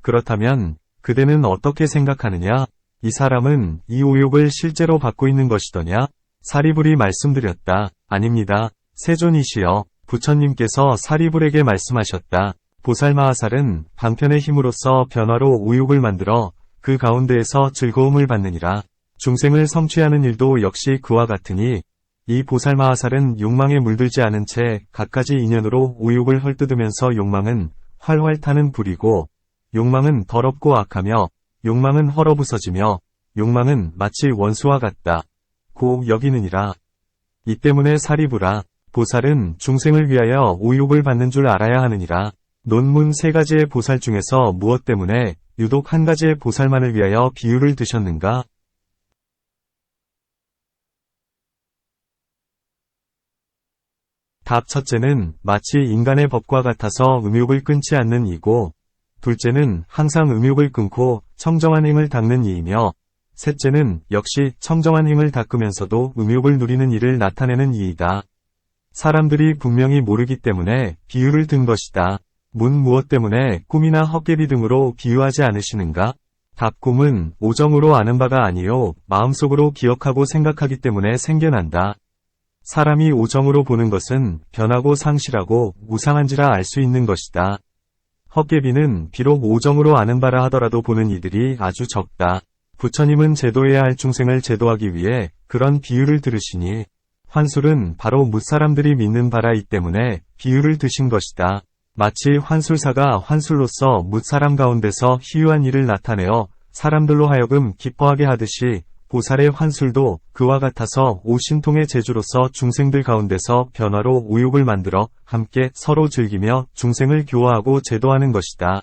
그렇다면 그대는 어떻게 생각하느냐? 이 사람은 이 우욕을 실제로 받고 있는 것이더냐? 사리불이 말씀드렸다. 아닙니다. 세존이시여, 부처님께서 사리불에게 말씀하셨다. 보살마하살은 방편의 힘으로써 변화로 우욕을 만들어 그 가운데에서 즐거움을 받느니라. 중생을 성취하는 일도 역시 그와 같으니 이 보살마하살은 욕망에 물들지 않은 채 갖가지 인연으로 우욕을 헐뜯으면서 욕망은 활활 타는 불이고 욕망은 더럽고 악하며 욕망은 헐어부서지며 욕망은 마치 원수와 같다. 고 여기느니라. 이 때문에 사리불아, 보살은 중생을 위하여 우욕을 받는 줄 알아야 하느니라. 논문 세 가지의 보살 중에서 무엇 때문에 유독 한 가지의 보살만을 위하여 비유를 드셨는가? 답. 첫째는 마치 인간의 법과 같아서 음욕을 끊지 않는 이고, 둘째는 항상 음욕을 끊고 청정한 행을 닦는 이이며, 셋째는 역시 청정한 행을 닦으면서도 음욕을 누리는 이를 나타내는 이이다. 사람들이 분명히 모르기 때문에 비유를 든 것이다. 문. 무엇 때문에 꿈이나 헛개비 등으로 비유하지 않으시는가? 답. 꿈은 오정으로 아는 바가 아니요 마음속으로 기억하고 생각하기 때문에 생겨난다. 사람이 오정으로 보는 것은 변하고 상실하고 무상한지라 알 수 있는 것이다. 헛개비는 비록 오정으로 아는 바라 하더라도 보는 이들이 아주 적다. 부처님은 제도해야 할 중생을 제도하기 위해 그런 비유를 들으시니 환술은 바로 뭇사람들이 믿는 바라이기 때문에 비유를 드신 것이다. 마치 환술사가 환술로서 뭇사람 가운데서 희유한 일을 나타내어 사람들로 하여금 기뻐하게 하듯이 보살의 환술도 그와 같아서 오신통의 제주로서 중생들 가운데서 변화로 우욕을 만들어 함께 서로 즐기며 중생을 교화하고 제도하는 것이다.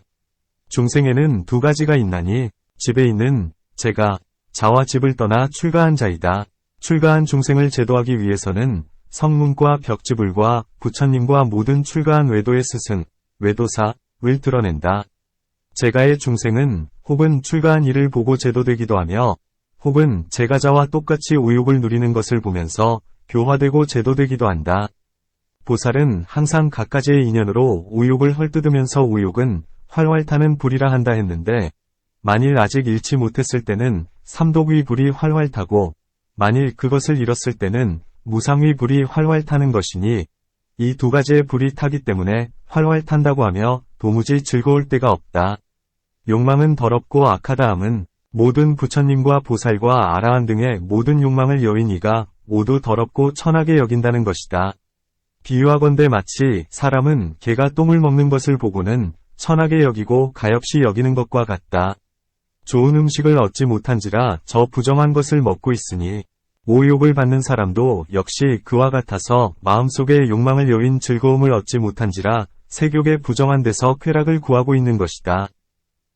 중생에는 두 가지가 있나니 집에 있는 제가 자와 집을 떠나 출가한 자이다. 출가한 중생을 제도하기 위해서는 성문과 벽지불과 부처님과 모든 출가한 외도의 스승, 외도사를 드러낸다. 제가의 중생은 혹은 출가한 이를 보고 제도되기도 하며 혹은 제가자와 똑같이 우욕을 누리는 것을 보면서 교화되고 제도되기도 한다. 보살은 항상 갖가지의 인연으로 우욕을 헐뜯으면서 우욕은 활활 타는 불이라 한다 했는데 만일 아직 잃지 못했을 때는 삼독의 불이 활활 타고 만일 그것을 잃었을 때는 무상의 불이 활활 타는 것이니 이 두 가지의 불이 타기 때문에 활활 탄다고 하며 도무지 즐거울 데가 없다. 욕망은 더럽고 악하다 함은 모든 부처님과 보살과 아라한 등의 모든 욕망을 여인 이가 모두 더럽고 천하게 여긴다는 것이다. 비유하건대 마치 사람은 개가 똥을 먹는 것을 보고는 천하게 여기고 가엾이 여기는 것과 같다. 좋은 음식을 얻지 못한지라 저 부정한 것을 먹고 있으니 오욕을 받는 사람도 역시 그와 같아서 마음속에 욕망을 여인 즐거움을 얻지 못한지라 색욕의 부정한 데서 쾌락을 구하고 있는 것이다.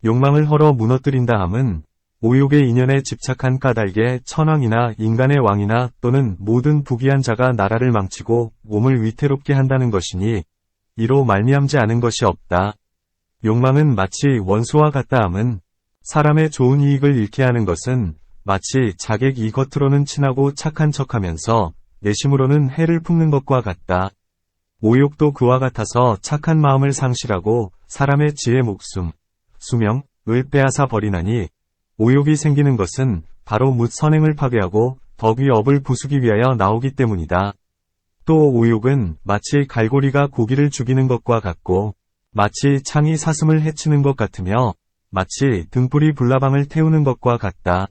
욕망을 헐어 무너뜨린다 함은 오욕의 인연에 집착한 까닭에 천왕이나 인간의 왕이나 또는 모든 부귀한 자가 나라를 망치고 몸을 위태롭게 한다는 것이니 이로 말미암지 않은 것이 없다. 욕망은 마치 원수와 같다 함은 사람의 좋은 이익을 잃게 하는 것은 마치 자객이 겉으로는 친하고 착한 척하면서 내심으로는 해를 품는 것과 같다. 오욕도 그와 같아서 착한 마음을 상실하고 사람의 지혜 목숨, 수명을 빼앗아 버리나니 오욕이 생기는 것은 바로 뭇 선행을 파괴하고 덕위 업을 부수기 위하여 나오기 때문이다. 또 오욕은 마치 갈고리가 고기를 죽이는 것과 같고 마치 창이 사슴을 해치는 것 같으며 마치 등불이 불나방을 태우는 것과 같다.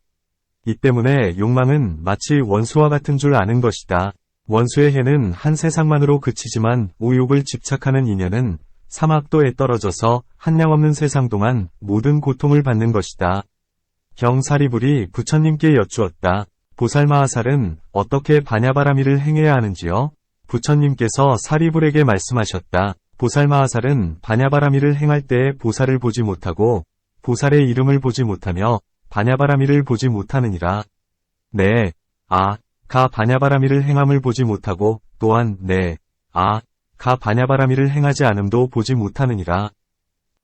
이 때문에 욕망은 마치 원수와 같은 줄 아는 것이다. 원수의 해는 한 세상만으로 그치지만 오욕을 집착하는 인연은 사막도에 떨어져서 한량없는 세상 동안 모든 고통을 받는 것이다. 경사리불이 부처님께 여쭈었다. 보살마하살은 어떻게 반야바라미를 행해야 하는지요? 부처님께서 사리불에게 말씀하셨다. 보살마하살은 반야바라미를 행할 때에 보살을 보지 못하고 보살의 이름을 보지 못하며 반야바라미를 보지 못하느니라. 네, 가 반야바라미를 행함을 보지 못하고 또한 네, 가 반야바라미를 행하지 않음도 보지 못하느니라.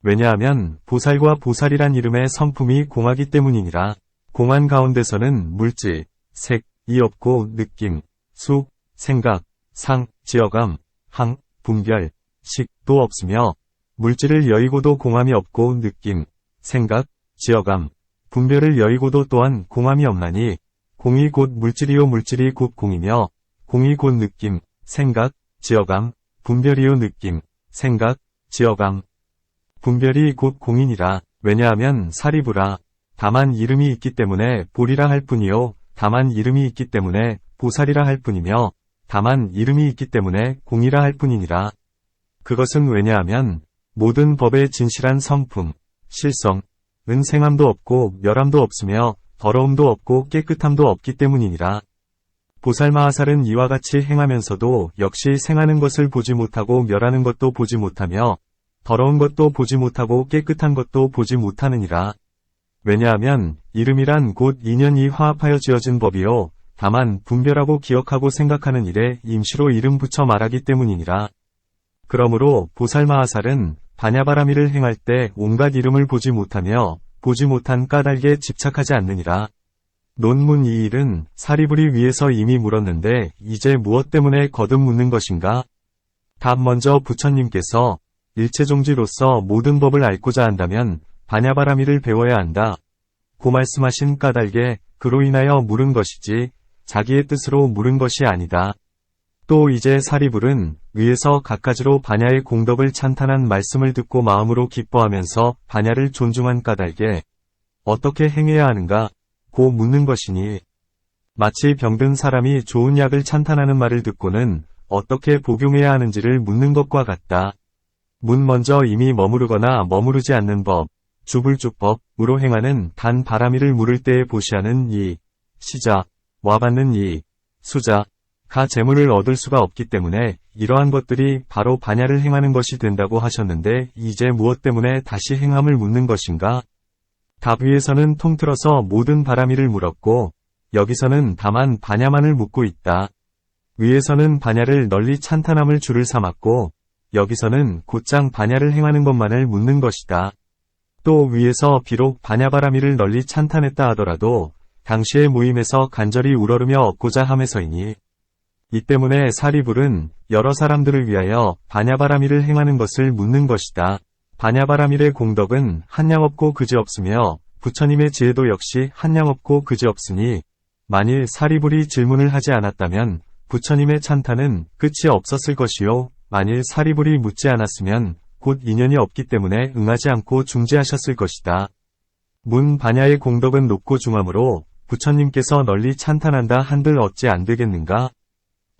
왜냐하면 보살과 보살이란 이름의 성품이 공하기 때문이니라. 공한 가운데서는 물질, 색이 없고 느낌, 수, 생각, 상, 지어감, 항, 분별, 식도 없으며 물질을 여의고도 공함이 없고 느낌, 생각, 지어감, 분별을 여의고도 또한 공함이 없나니 공이 곧 물질이요 물질이 곧 공이며 공이 곧 느낌, 생각, 지어감, 분별이요 느낌, 생각, 지어감, 분별이 곧 공이니라. 왜냐하면 사리부라. 다만 이름이 있기 때문에 보리라 할 뿐이요 다만 이름이 있기 때문에 보살이라 할 뿐이며 다만 이름이 있기 때문에 공이라 할 뿐이니라. 그것은 왜냐하면 모든 법의 진실한 성품, 실성, 생함도 없고 멸함도 없으며 더러움도 없고 깨끗함도 없기 때문이니라. 보살마하살은 이와 같이 행하면서도 역시 생하는 것을 보지 못하고 멸하는 것도 보지 못하며 더러운 것도 보지 못하고 깨끗한 것도 보지 못하느니라. 왜냐하면 이름이란 곧 인연이 화합하여 지어진 법이요 다만 분별하고 기억하고 생각하는 일에 임시로 이름 붙여 말하기 때문이니라. 그러므로 보살마하살은 반야바라미를 행할 때 온갖 이름을 보지 못하며 보지 못한 까닭에 집착하지 않느니라. 논문 이 일은 사리불이 위에서 이미 물었는데 이제 무엇 때문에 거듭 묻는 것인가? 답 먼저 부처님께서 일체종지로서 모든 법을 앓고자 한다면 반야바라미를 배워야 한다. 고 말씀하신 까닭에 그로 인하여 물은 것이지 자기의 뜻으로 물은 것이 아니다. 또 이제 사리불은 위에서 갖가지로 반야의 공덕을 찬탄한 말씀을 듣고 마음으로 기뻐하면서 반야를 존중한 까닭에 어떻게 행해야 하는가 고 묻는 것이니 마치 병든 사람이 좋은 약을 찬탄하는 말을 듣고는 어떻게 복용해야 하는지를 묻는 것과 같다. 먼저 이미 머무르거나 머무르지 않는 법, 주불주법으로 행하는 단 바라미를 물을 때에 보시하는 이 시자, 와 받는 이 수자, 가 재물을 얻을 수가 없기 때문에 이러한 것들이 바로 반야를 행하는 것이 된다고 하셨는데 이제 무엇 때문에 다시 행함을 묻는 것인가? 답 위에서는 통틀어서 모든 바라미를 물었고 여기서는 다만 반야만을 묻고 있다. 위에서는 반야를 널리 찬탄함을 주를 삼았고 여기서는 곧장 반야를 행하는 것만을 묻는 것이다. 또 위에서 비록 반야바라미를 널리 찬탄했다 하더라도 당시의 모임에서 간절히 우러르며 얻고자 함에서이니 이 때문에 사리불은 여러 사람들을 위하여 반야바라미를 행하는 것을 묻는 것이다. 반야바라밀의 공덕은 한량없고 그지없으며 부처님의 지혜도 역시 한량없고 그지없으니 만일 사리불이 질문을 하지 않았다면 부처님의 찬탄은 끝이 없었을 것이요 만일 사리불이 묻지 않았으면 곧 인연이 없기 때문에 응하지 않고 중지하셨을 것이다. 문 반야의 공덕은 높고 중하므로 부처님께서 널리 찬탄한다 한들 어찌 안 되겠는가?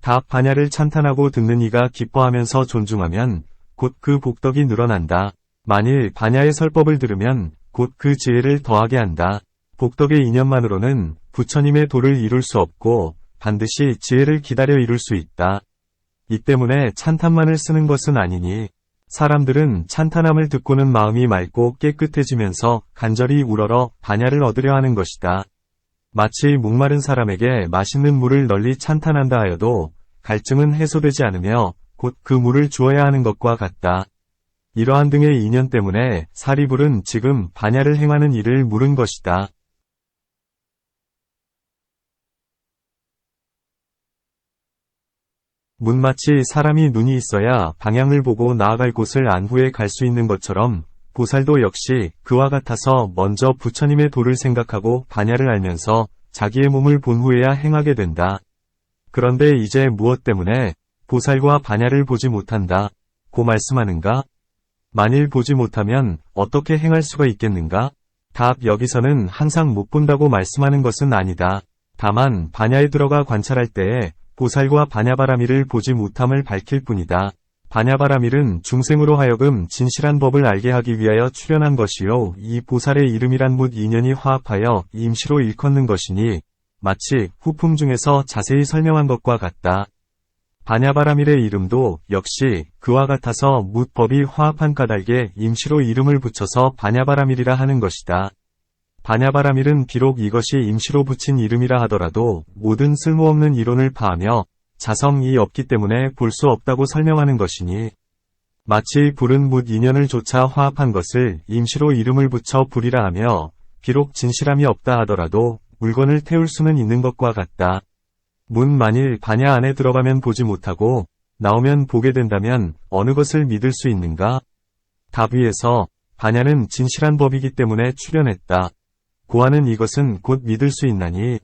답 반야를 찬탄하고 듣는 이가 기뻐하면서 존중하면 곧 그 복덕이 늘어난다. 만일 반야의 설법을 들으면 곧 그 지혜를 더하게 한다. 복덕의 인연만으로는 부처님의 도를 이룰 수 없고 반드시 지혜를 기다려 이룰 수 있다. 이 때문에 찬탄만을 쓰는 것은 아니니 사람들은 찬탄함을 듣고는 마음이 맑고 깨끗해지면서 간절히 우러러 반야를 얻으려 하는 것이다. 마치 목마른 사람에게 맛있는 물을 널리 찬탄한다 하여도 갈증은 해소되지 않으며 곧 그 물을 주어야 하는 것과 같다. 이러한 등의 인연 때문에 사리불은 지금 반야를 행하는 일을 물은 것이다. 마치 사람이 눈이 있어야 방향을 보고 나아갈 곳을 안 후에 갈 수 있는 것처럼 보살도 역시 그와 같아서 먼저 부처님의 도를 생각하고 반야를 알면서 자기의 몸을 본 후에야 행하게 된다. 그런데 이제 무엇 때문에 보살과 반야를 보지 못한다 고 말씀하는가? 만일 보지 못하면 어떻게 행할 수가 있겠는가? 답 여기서는 항상 못 본다고 말씀하는 것은 아니다. 다만 반야에 들어가 관찰할 때에 보살과 반야바라밀을 보지 못함을 밝힐 뿐이다. 반야바라밀은 중생으로 하여금 진실한 법을 알게 하기 위하여 출현한 것이요 이 보살의 이름이란 묻 인연이 화합하여 임시로 일컫는 것이니 마치 후품 중에서 자세히 설명한 것과 같다. 반야바라밀의 이름도 역시 그와 같아서 묻 법이 화합한 까닭에 임시로 이름을 붙여서 반야바라밀이라 하는 것이다. 반야바라밀은 비록 이것이 임시로 붙인 이름이라 하더라도 모든 쓸모없는 이론을 파하며 자성이 없기 때문에 볼 수 없다고 설명하는 것이니 마치 불은 묻 인연을 조차 화합한 것을 임시로 이름을 붙여 불이라 하며 비록 진실함이 없다 하더라도 물건을 태울 수는 있는 것과 같다. 만일 반야 안에 들어가면 보지 못하고 나오면 보게 된다면 어느 것을 믿을 수 있는가? 답 위에서 반야는 진실한 법이기 때문에 출현했다. 고하는 이것은 곧 믿을 수 있나니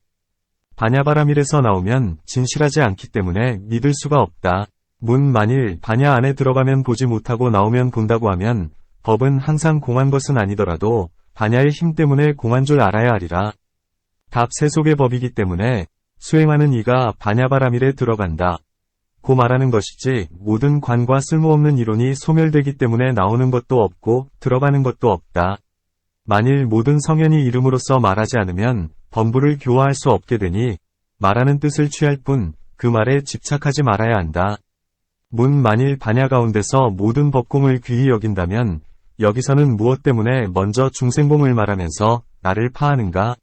반야바라밀에서 나오면 진실하지 않기 때문에 믿을 수가 없다. 만일 반야 안에 들어가면 보지 못하고 나오면 본다고 하면 법은 항상 공한 것은 아니더라도 반야의 힘 때문에 공한 줄 알아야 하리라. 답 세속의 법이기 때문에 수행하는 이가 반야바라밀에 들어간다 고 말하는 것이지 모든 관과 쓸모없는 이론이 소멸되기 때문에 나오는 것도 없고 들어가는 것도 없다. 만일 모든 성현이 이름으로써 말하지 않으면 범부를 교화할 수 없게 되니 말하는 뜻을 취할 뿐 그 말에 집착하지 말아야 한다. 만일 반야 가운데서 모든 법공을 귀히 여긴다면 여기서는 무엇 때문에 먼저 중생공을 말하면서 나를 파하는가?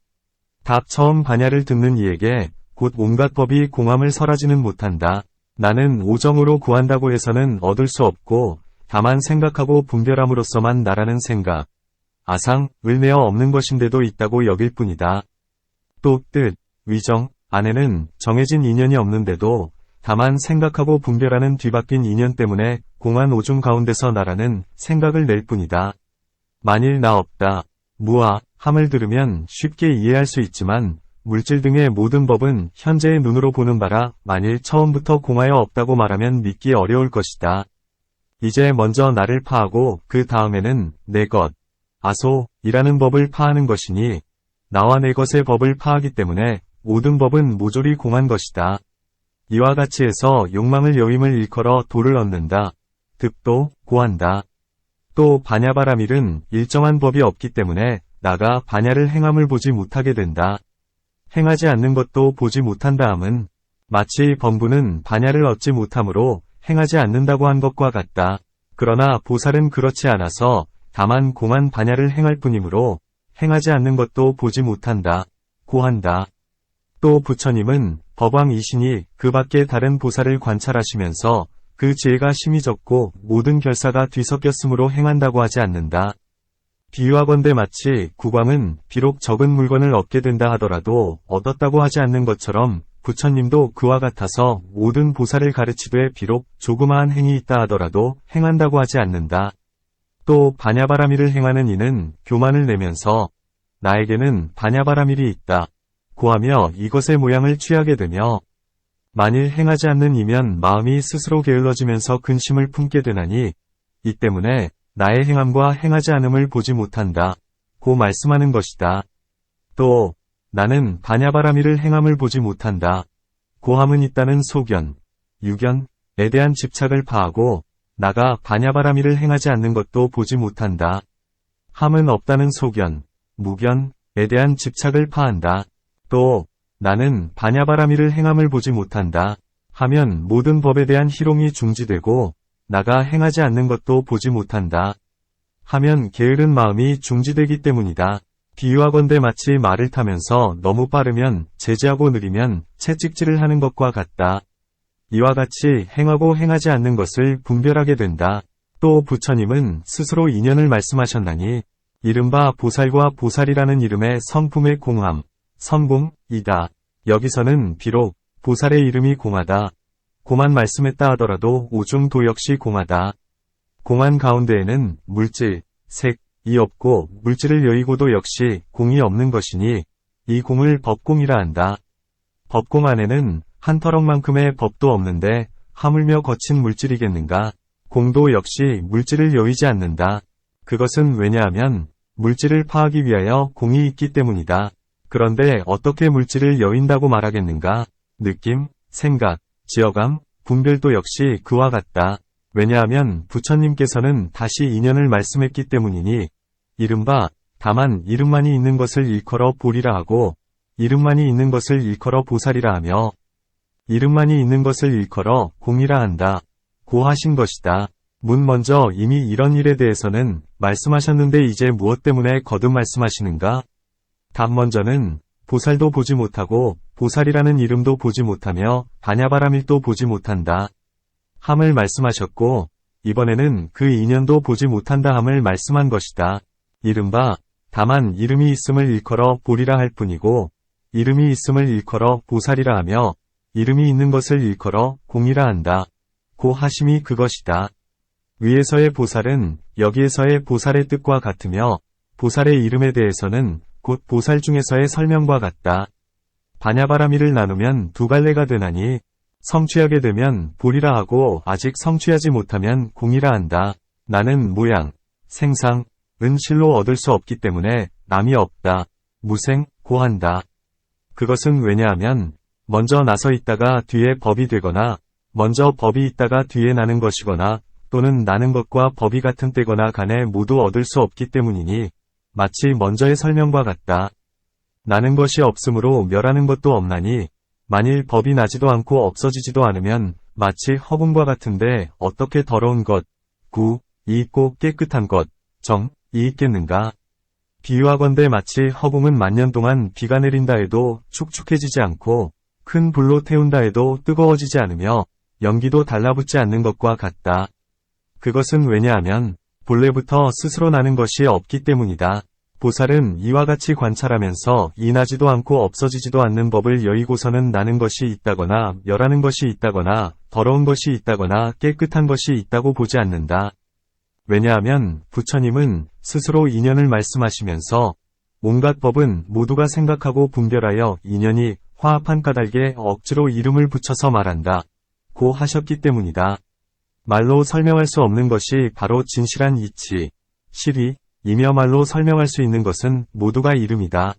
답 처음 반야를 듣는 이에게 곧 온갖 법이 공함을 설하지는 못한다. 나는 오정으로 구한다고 해서는 얻을 수 없고 다만 생각하고 분별함으로써만 나라는 생각, 아상을 내어 없는 것인데도 있다고 여길 뿐이다. 또 뜻, 위정, 안에는 정해진 인연이 없는데도 다만 생각하고 분별하는 뒤바뀐 인연 때문에 공한 오중 가운데서 나라는 생각을 낼 뿐이다. 만일 나 없다, 무아, 함을 들으면 쉽게 이해할 수 있지만 물질 등의 모든 법은 현재의 눈으로 보는 바라 만일 처음부터 공하여 없다고 말하면 믿기 어려울 것이다. 이제 먼저 나를 파하고 그 다음에는 내 것, 아소이라는 법을 파하는 것이니 나와 내 것의 법을 파하기 때문에 모든 법은 모조리 공한 것이다. 이와 같이 해서 욕망을 여임을 일컬어 도를 얻는다. 득도, 고한다. 또 반야바라밀은 일정한 법이 없기 때문에 나가 반야를 행함을 보지 못하게 된다. 행하지 않는 것도 보지 못한다 함은 마치 범부는 반야를 얻지 못하므로 행하지 않는다고 한 것과 같다. 그러나 보살은 그렇지 않아서 다만 공한 반야를 행할 뿐이므로 행하지 않는 것도 보지 못한다. 고한다. 또 부처님은 법왕이시니 그 밖에 다른 보살을 관찰하시면서 그 지혜가 심히 적고 모든 결사가 뒤섞였으므로 행한다고 하지 않는다. 비유하건대 마치 국왕은 비록 적은 물건을 얻게 된다 하더라도 얻었다고 하지 않는 것처럼 부처님도 그와 같아서 모든 보살을 가르치되 비록 조그마한 행이 있다 하더라도 행한다고 하지 않는다. 또 반야바라밀을 행하는 이는 교만을 내면서 나에게는 반야바라밀이 있다 고하며 이것의 모양을 취하게 되며 만일 행하지 않는 이면 마음이 스스로 게을러지면서 근심을 품게 되나니 이 때문에 나의 행함과 행하지 않음을 보지 못한다 고 말씀하는 것이다. 또 나는 반야바라밀을 행함을 보지 못한다 고함은 있다는 소견, 유견에 대한 집착을 파하고 나가 반야바라밀을 행하지 않는 것도 보지 못한다 함은 없다는 소견, 무견에 대한 집착을 파한다. 또 나는 반야바라밀을 행함을 보지 못한다 하면 모든 법에 대한 희롱이 중지되고 나가 행하지 않는 것도 보지 못한다 하면 게으른 마음이 중지되기 때문이다. 비유하건대 마치 말을 타면서 너무 빠르면 제지하고 느리면 채찍질을 하는 것과 같다. 이와 같이 행하고 행하지 않는 것을 분별하게 된다. 또 부처님은 스스로 인연을 말씀하셨나니 이른바 보살과 보살이라는 이름의 성품의 공함, 선공이다. 여기서는 비록 보살의 이름이 공하다 고만 말씀했다 하더라도 오중도 역시 공하다. 공한 가운데에는 물질, 색이 없고 물질을 여의고도 역시 공이 없는 것이니 이 공을 법공이라 한다. 법공 안에는 한 터럭만큼의 법도 없는데 하물며 거친 물질이겠는가? 공도 역시 물질을 여의지 않는다. 그것은 왜냐하면 물질을 파하기 위하여 공이 있기 때문이다. 그런데 어떻게 물질을 여인다고 말하겠는가? 느낌, 생각, 지어감, 분별도 역시 그와 같다. 왜냐하면 부처님께서는 다시 인연을 말씀했기 때문이니 이른바 다만 이름만이 있는 것을 일컬어 보리라 하고 이름만이 있는 것을 일컬어 보살이라 하며 이름만이 있는 것을 일컬어 공이라 한다. 고 하신 것이다. 문 먼저 이미 이런 일에 대해서는 말씀하셨는데 이제 무엇 때문에 거듭 말씀하시는가? 답 먼저는 보살도 보지 못하고 보살이라는 이름도 보지 못하며 반야바라밀도 보지 못한다. 함을 말씀하셨고 이번에는 그 인연도 보지 못한다 함을 말씀한 것이다. 이른바 다만 이름이 있음을 일컬어 보리라 할 뿐이고 이름이 있음을 일컬어 보살이라 하며 이름이 있는 것을 일컬어 공이라 한다. 고 하심이 그것이다. 위에서의 보살은 여기에서의 보살의 뜻과 같으며 보살의 이름에 대해서는 곧 보살 중에서의 설명과 같다. 반야바라밀을 나누면 두 갈래가 되나니 성취하게 되면 보리라 하고 아직 성취하지 못하면 공이라 한다. 나는 모양, 생상, 실로 얻을 수 없기 때문에 남이 없다. 무생, 고한다. 그것은 왜냐하면 먼저 나서 있다가 뒤에 법이 되거나 먼저 법이 있다가 뒤에 나는 것이거나 또는 나는 것과 법이 같은 때거나 간에 모두 얻을 수 없기 때문이니 마치 먼저의 설명과 같다. 나는 것이 없으므로 멸하는 것도 없나니 만일 법이 나지도 않고 없어지지도 않으면 마치 허공과 같은데 어떻게 더러운 것, 구, 이 있고 깨끗한 것, 정, 이 있겠는가? 비유하건대 마치 허공은 만년 동안 비가 내린다 해도 축축해지지 않고 큰 불로 태운다 해도 뜨거워지지 않으며 연기도 달라붙지 않는 것과 같다. 그것은 왜냐하면 본래부터 스스로 나는 것이 없기 때문이다. 보살은 이와 같이 관찰하면서 이 나지도 않고 없어지지도 않는 법을 여의고서는 나는 것이 있다거나 멸하는 것이 있다거나 더러운 것이 있다거나 깨끗한 것이 있다고 보지 않는다. 왜냐하면 부처님은 스스로 인연을 말씀하시면서 온갖 법은 모두가 생각하고 분별하여 인연이 화합한 까닭에 억지로 이름을 붙여서 말한다. 고 하셨기 때문이다. 말로 설명할 수 없는 것이 바로 진실한 이치, 실이, 이며 말로 설명할 수 있는 것은 모두가 이름이다.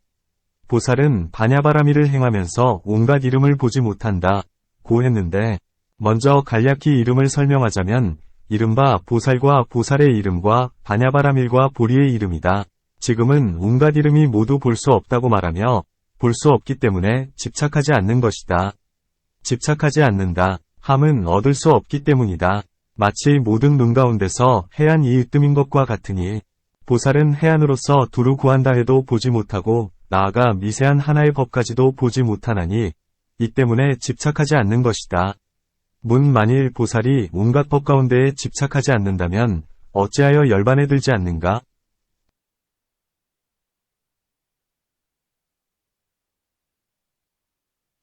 보살은 반야바라밀을 행하면서 온갖 이름을 보지 못한다. 고 했는데 먼저 간략히 이름을 설명하자면 이른바 보살과 보살의 이름과 반야바라밀과 보리의 이름이다. 지금은 온갖 이름이 모두 볼 수 없다고 말하며 볼 수 없기 때문에 집착하지 않는 것이다. 집착하지 않는다. 함은 얻을 수 없기 때문이다. 마치 모든 눈 가운데서 해안 이 으뜸인 것과 같으니 보살은 해안으로서 두루 구한다 해도 보지 못하고 나아가 미세한 하나의 법까지도 보지 못하나니 이 때문에 집착하지 않는 것이다. 문 만일 보살이 온갖 법 가운데에 집착하지 않는다면 어찌하여 열반에 들지 않는가?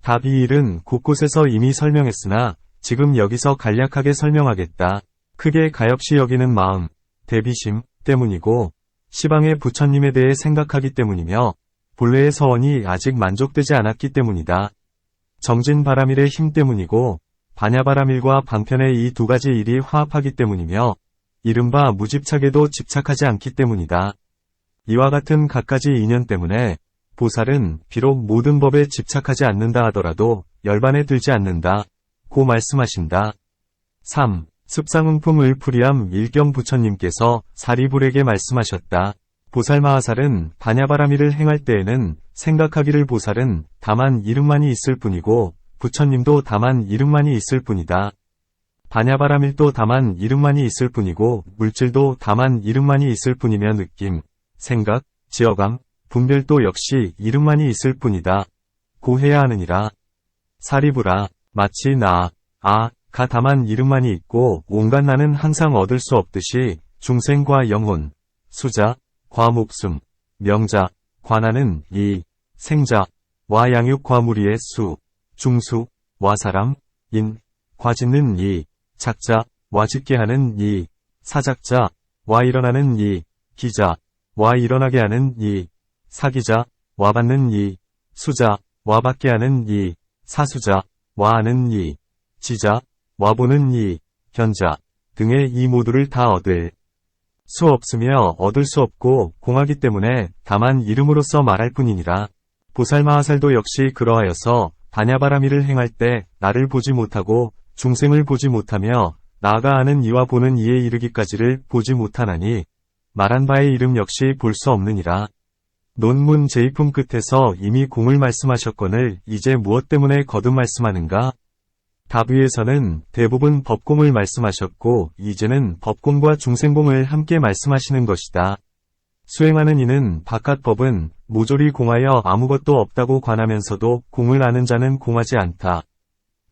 답 이 일은 곳곳에서 이미 설명했으나 지금 여기서 간략하게 설명하겠다. 크게 가엾이 여기는 마음, 대비심 때문이고 시방의 부처님에 대해 생각하기 때문이며 본래의 서원이 아직 만족되지 않았기 때문이다. 정진바라밀의 힘 때문이고 반야바라밀과 방편의 이 두 가지 일이 화합하기 때문이며 이른바 무집착에도 집착하지 않기 때문이다. 이와 같은 갖가지 인연 때문에 보살은 비록 모든 법에 집착하지 않는다 하더라도 열반에 들지 않는다. 고 말씀하신다. 3. 습상응품을 풀이함 일경 부처님께서 사리불에게 말씀하셨다. 보살마하살은 반야바라밀을 행할 때에는 생각하기를 보살은 다만 이름만이 있을 뿐이고 부처님도 다만 이름만이 있을 뿐이다. 반야바라밀도 다만 이름만이 있을 뿐이고 물질도 다만 이름만이 있을 뿐이며 느낌, 생각, 지어감, 분별도 역시 이름만이 있을 뿐이다. 고 해야 하느니라. 사리불아, 마치 나, 가 다만 이름만이 있고 온갖 나는 항상 얻을 수 없듯이 중생과 영혼, 수자, 과목숨, 명자, 과나는 이, 생자, 와 양육 과무리의 수, 중수, 와 사람, 인, 과짓는 이, 작자, 와 짓게 하는 이, 사작자, 와 일어나는 이, 기자, 와 일어나게 하는 이, 사기자, 와 받는 이, 수자, 와 받게 하는 이, 사수자, 와 하는 이, 지자, 와 보는 이, 견자 등의 이 모두를 다 얻을 수 없으며 얻을 수 없고 공하기 때문에 다만 이름으로써 말할 뿐이니라. 보살마하살도 역시 그러하여서 반야바라미를 행할 때 나를 보지 못하고 중생을 보지 못하며 나아가 아는 이와 보는 이에 이르기까지를 보지 못하나니 말한 바의 이름 역시 볼 수 없느니라. 논문 제2품 끝에서 이미 공을 말씀하셨거늘 이제 무엇 때문에 거듭 말씀하는가? 답 위에서는 대부분 법공을 말씀하셨고 이제는 법공과 중생공을 함께 말씀하시는 것이다. 수행하는 이는 바깥 법은 모조리 공하여 아무것도 없다고 관하면서도 공을 아는 자는 공하지 않다.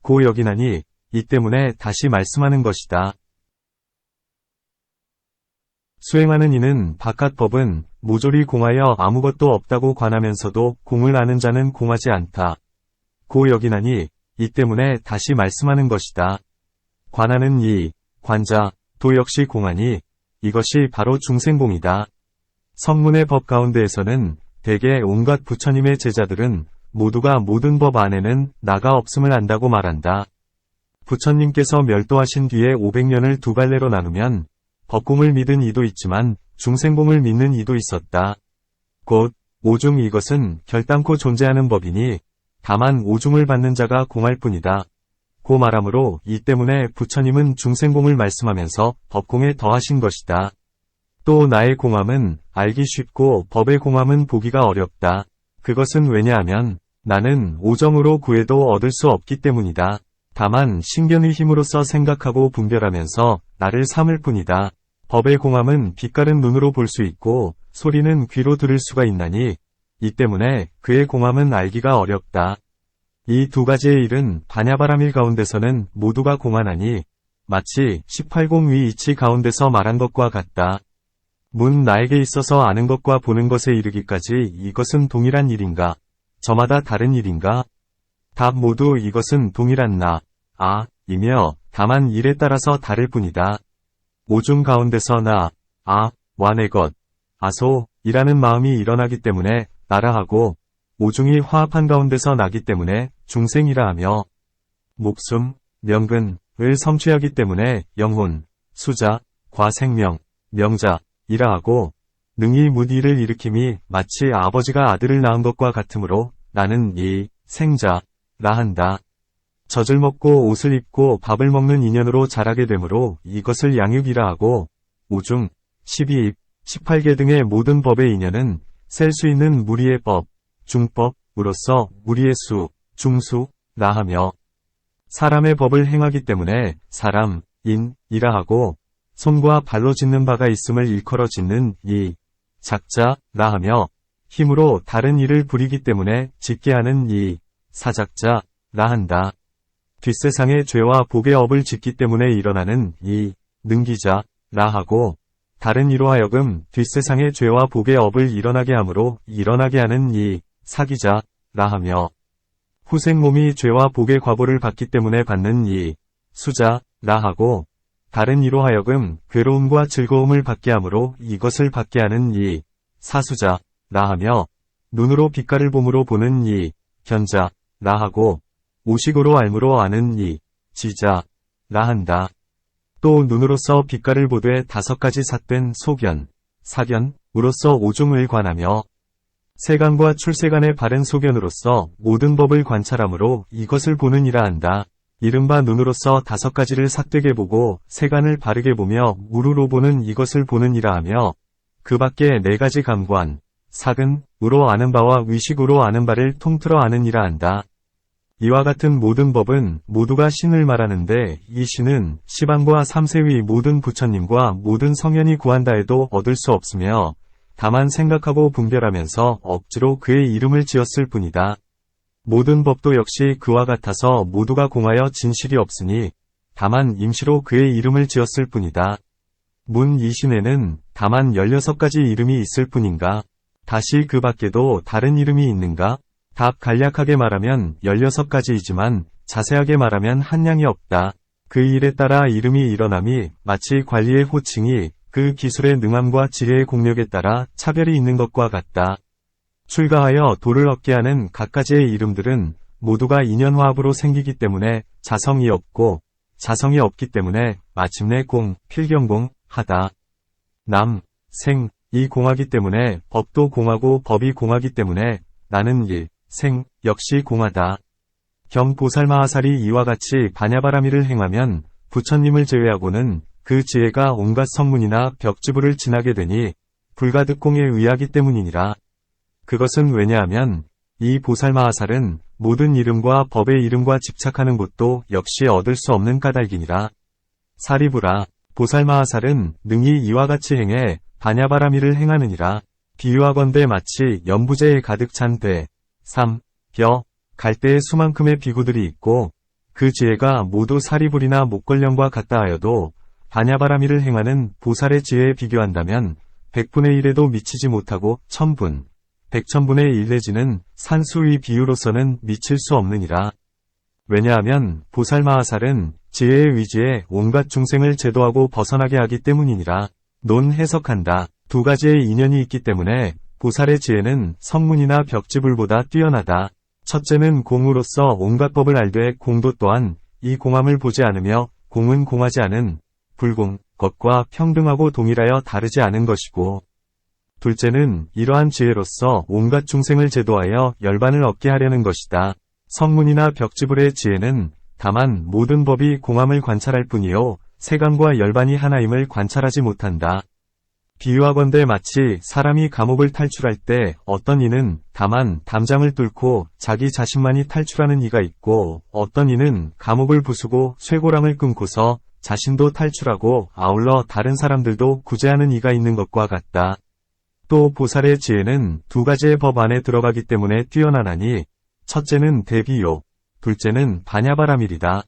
고 여기나니 이 때문에 다시 말씀하는 것이다. 수행하는 이는 바깥 법은 모조리 공하여 아무것도 없다고 관하면서도 공을 아는 자는 공하지 않다. 고 여기나니 이 때문에 다시 말씀하는 것이다. 관하는 이, 관자, 도 역시 공하니 이것이 바로 중생공이다. 성문의 법 가운데에서는 대개 온갖 부처님의 제자들은 모두가 모든 법 안에는 나가 없음을 안다고 말한다. 부처님께서 멸도하신 뒤에 500년을 두 갈래로 나누면 법공을 믿은 이도 있지만 중생공을 믿는 이도 있었다. 곧 오중 이것은 결단코 존재하는 법이니 다만 오중을 받는 자가 공할 뿐이다. 고 말하므로 이 때문에 부처님은 중생공을 말씀하면서 법공에 더하신 것이다. 또 나의 공함은 알기 쉽고 법의 공함은 보기가 어렵다. 그것은 왜냐하면 나는 오정으로 구해도 얻을 수 없기 때문이다. 다만 신견의 힘으로써 생각하고 분별하면서 나를 삼을 뿐이다. 법의 공함은 빛깔은 눈으로 볼 수 있고 소리는 귀로 들을 수가 있나니 이 때문에 그의 공함은 알기가 어렵다. 이 두 가지의 일은 반야바라밀 가운데서는 모두가 공하나니 마치 18공위 이치 가운데서 말한 것과 같다. 문 나에게 있어서 아는 것과 보는 것에 이르기까지 이것은 동일한 일인가? 저마다 다른 일인가? 답 모두 이것은 동일한 나, 아, 이며 다만 일에 따라서 다를 뿐이다. 오중 가운데서 나, 아, 와 내 것, 아소, 이라는 마음이 일어나기 때문에 나라 하고 오중이 화합한 가운데서 나기 때문에 중생이라 하며 목숨, 명근을 성취하기 때문에 영혼, 수자, 과생명, 명자, 이라 하고 능히 무디를 일으킴이 마치 아버지가 아들을 낳은 것과 같으므로 나는 이 생자라 한다. 젖을 먹고 옷을 입고 밥을 먹는 인연으로 자라게 되므로 이것을 양육이라 하고 오중, 12입, 18개 등의 모든 법의 인연은 셀 수 있는 무리의 법, 중법으로서 무리의 수, 중수라 하며 사람의 법을 행하기 때문에 사람, 인이라 하고 손과 발로 짓는 바가 있음을 일컬어 짓는 이, 작자라 하며 힘으로 다른 일을 부리기 때문에 짓게 하는 이, 사작자라 한다. 뒷세상의 죄와 복의 업을 짓기 때문에 일어나는 이, 능기자라 하고 다른 이로 하여금 뒷세상의 죄와 복의 업을 일어나게 함으로 일어나게 하는 이, 사기자라 하며 후생 몸이 죄와 복의 과보를 받기 때문에 받는 이, 수자라 하고 다른 이로 하여금 괴로움과 즐거움을 받게 함으로 이것을 받게 하는 이, 사수자라 하며 눈으로 빛깔을 봄으로 보는 이, 견자라 하고 오식으로 알므로 아는 이, 지자라 한다. 또 눈으로서 빛깔을 보되 5가지 삿된 소견, 사견으로서 오중을 관하며 세간과 출세간의 바른 소견으로서 모든 법을 관찰함으로 이것을 보는 이라 한다. 이른바 눈으로서 5가지를 삿되게 보고 세간을 바르게 보며 우루로 보는 이것을 보는 이라 하며 그 밖에 4가지 감관, 사근으로 아는 바와 위식으로 아는 바를 통틀어 아는 이라 한다. 이와 같은 모든 법은 모두가 신을 말하는데 이 신은 시방과 삼세위 모든 부처님과 모든 성현이 구한다 해도 얻을 수 없으며 다만 생각하고 분별하면서 억지로 그의 이름을 지었을 뿐이다. 모든 법도 역시 그와 같아서 모두가 공하여 진실이 없으니 다만 임시로 그의 이름을 지었을 뿐이다. 문 이 신에는 다만 16가지 이름이 있을 뿐인가? 다시 그 밖에도 다른 이름이 있는가? 답 간략하게 말하면 16가지이지만 자세하게 말하면 한량이 없다. 그 일에 따라 이름이 일어남이 마치 관리의 호칭이 그 기술의 능함과 지혜의 공력에 따라 차별이 있는 것과 같다. 출가하여 도를 얻게 하는 갖가지의 이름들은 모두가 인연화합으로 생기기 때문에 자성이 없고, 자성이 없기 때문에 마침내 공, 필경공, 하다. 남, 생, 이 공하기 때문에 법도 공하고 법이 공하기 때문에 나는 일, 생, 역시 공하다. 경보살마하살이 이와 같이 반야바라미를 행하면 부처님을 제외하고는 그 지혜가 온갖 성문이나 벽지부를 지나게 되니 불가득공에 의하기 때문이니라. 그것은 왜냐하면 이 보살마하살은 모든 이름과 법의 이름과 집착하는 것도 역시 얻을 수 없는 까닭이니라. 사리부라. 보살마하살은 능히 이와 같이 행해 반야바라미를 행하느니라. 비유하건대 마치 연부제에 가득 찬 배, 삼, 벼, 갈대에 수만큼의 비구들이 있고 그 지혜가 모두 사리불이나 목걸령과 같다 하여도 반야바라미를 행하는 보살의 지혜에 비교한다면 100분의 1에도 미치지 못하고 1000분, 100천분의 1 내지는 산수의 비유로서는 미칠 수 없느니라. 왜냐하면 보살마하살은 지혜의 의지에 온갖 중생을 제도하고 벗어나게 하기 때문이니라. 논 해석한다. 두 가지의 인연이 있기 때문에 보살의 지혜는 성문이나 벽지불보다 뛰어나다. 첫째는 공으로서 온갖 법을 알되 공도 또한 이 공함을 보지 않으며 공은 공하지 않은 불공, 것과 평등하고 동일하여 다르지 않은 것이고, 둘째는 이러한 지혜로서 온갖 중생을 제도하여 열반을 얻게 하려는 것이다. 성문이나 벽지불의 지혜는 다만 모든 법이 공함을 관찰할 뿐이요 세간과 열반이 하나임을 관찰하지 못한다. 비유하건대 마치 사람이 감옥을 탈출할 때 어떤 이는 다만 담장을 뚫고 자기 자신만이 탈출하는 이가 있고 어떤 이는 감옥을 부수고 쇠고랑을 끊고서 자신도 탈출하고 아울러 다른 사람들도 구제하는 이가 있는 것과 같다. 또 보살의 지혜는 두 가지의 법 안에 들어가기 때문에 뛰어나나니 첫째는 대비요, 둘째는 반야바라밀이다.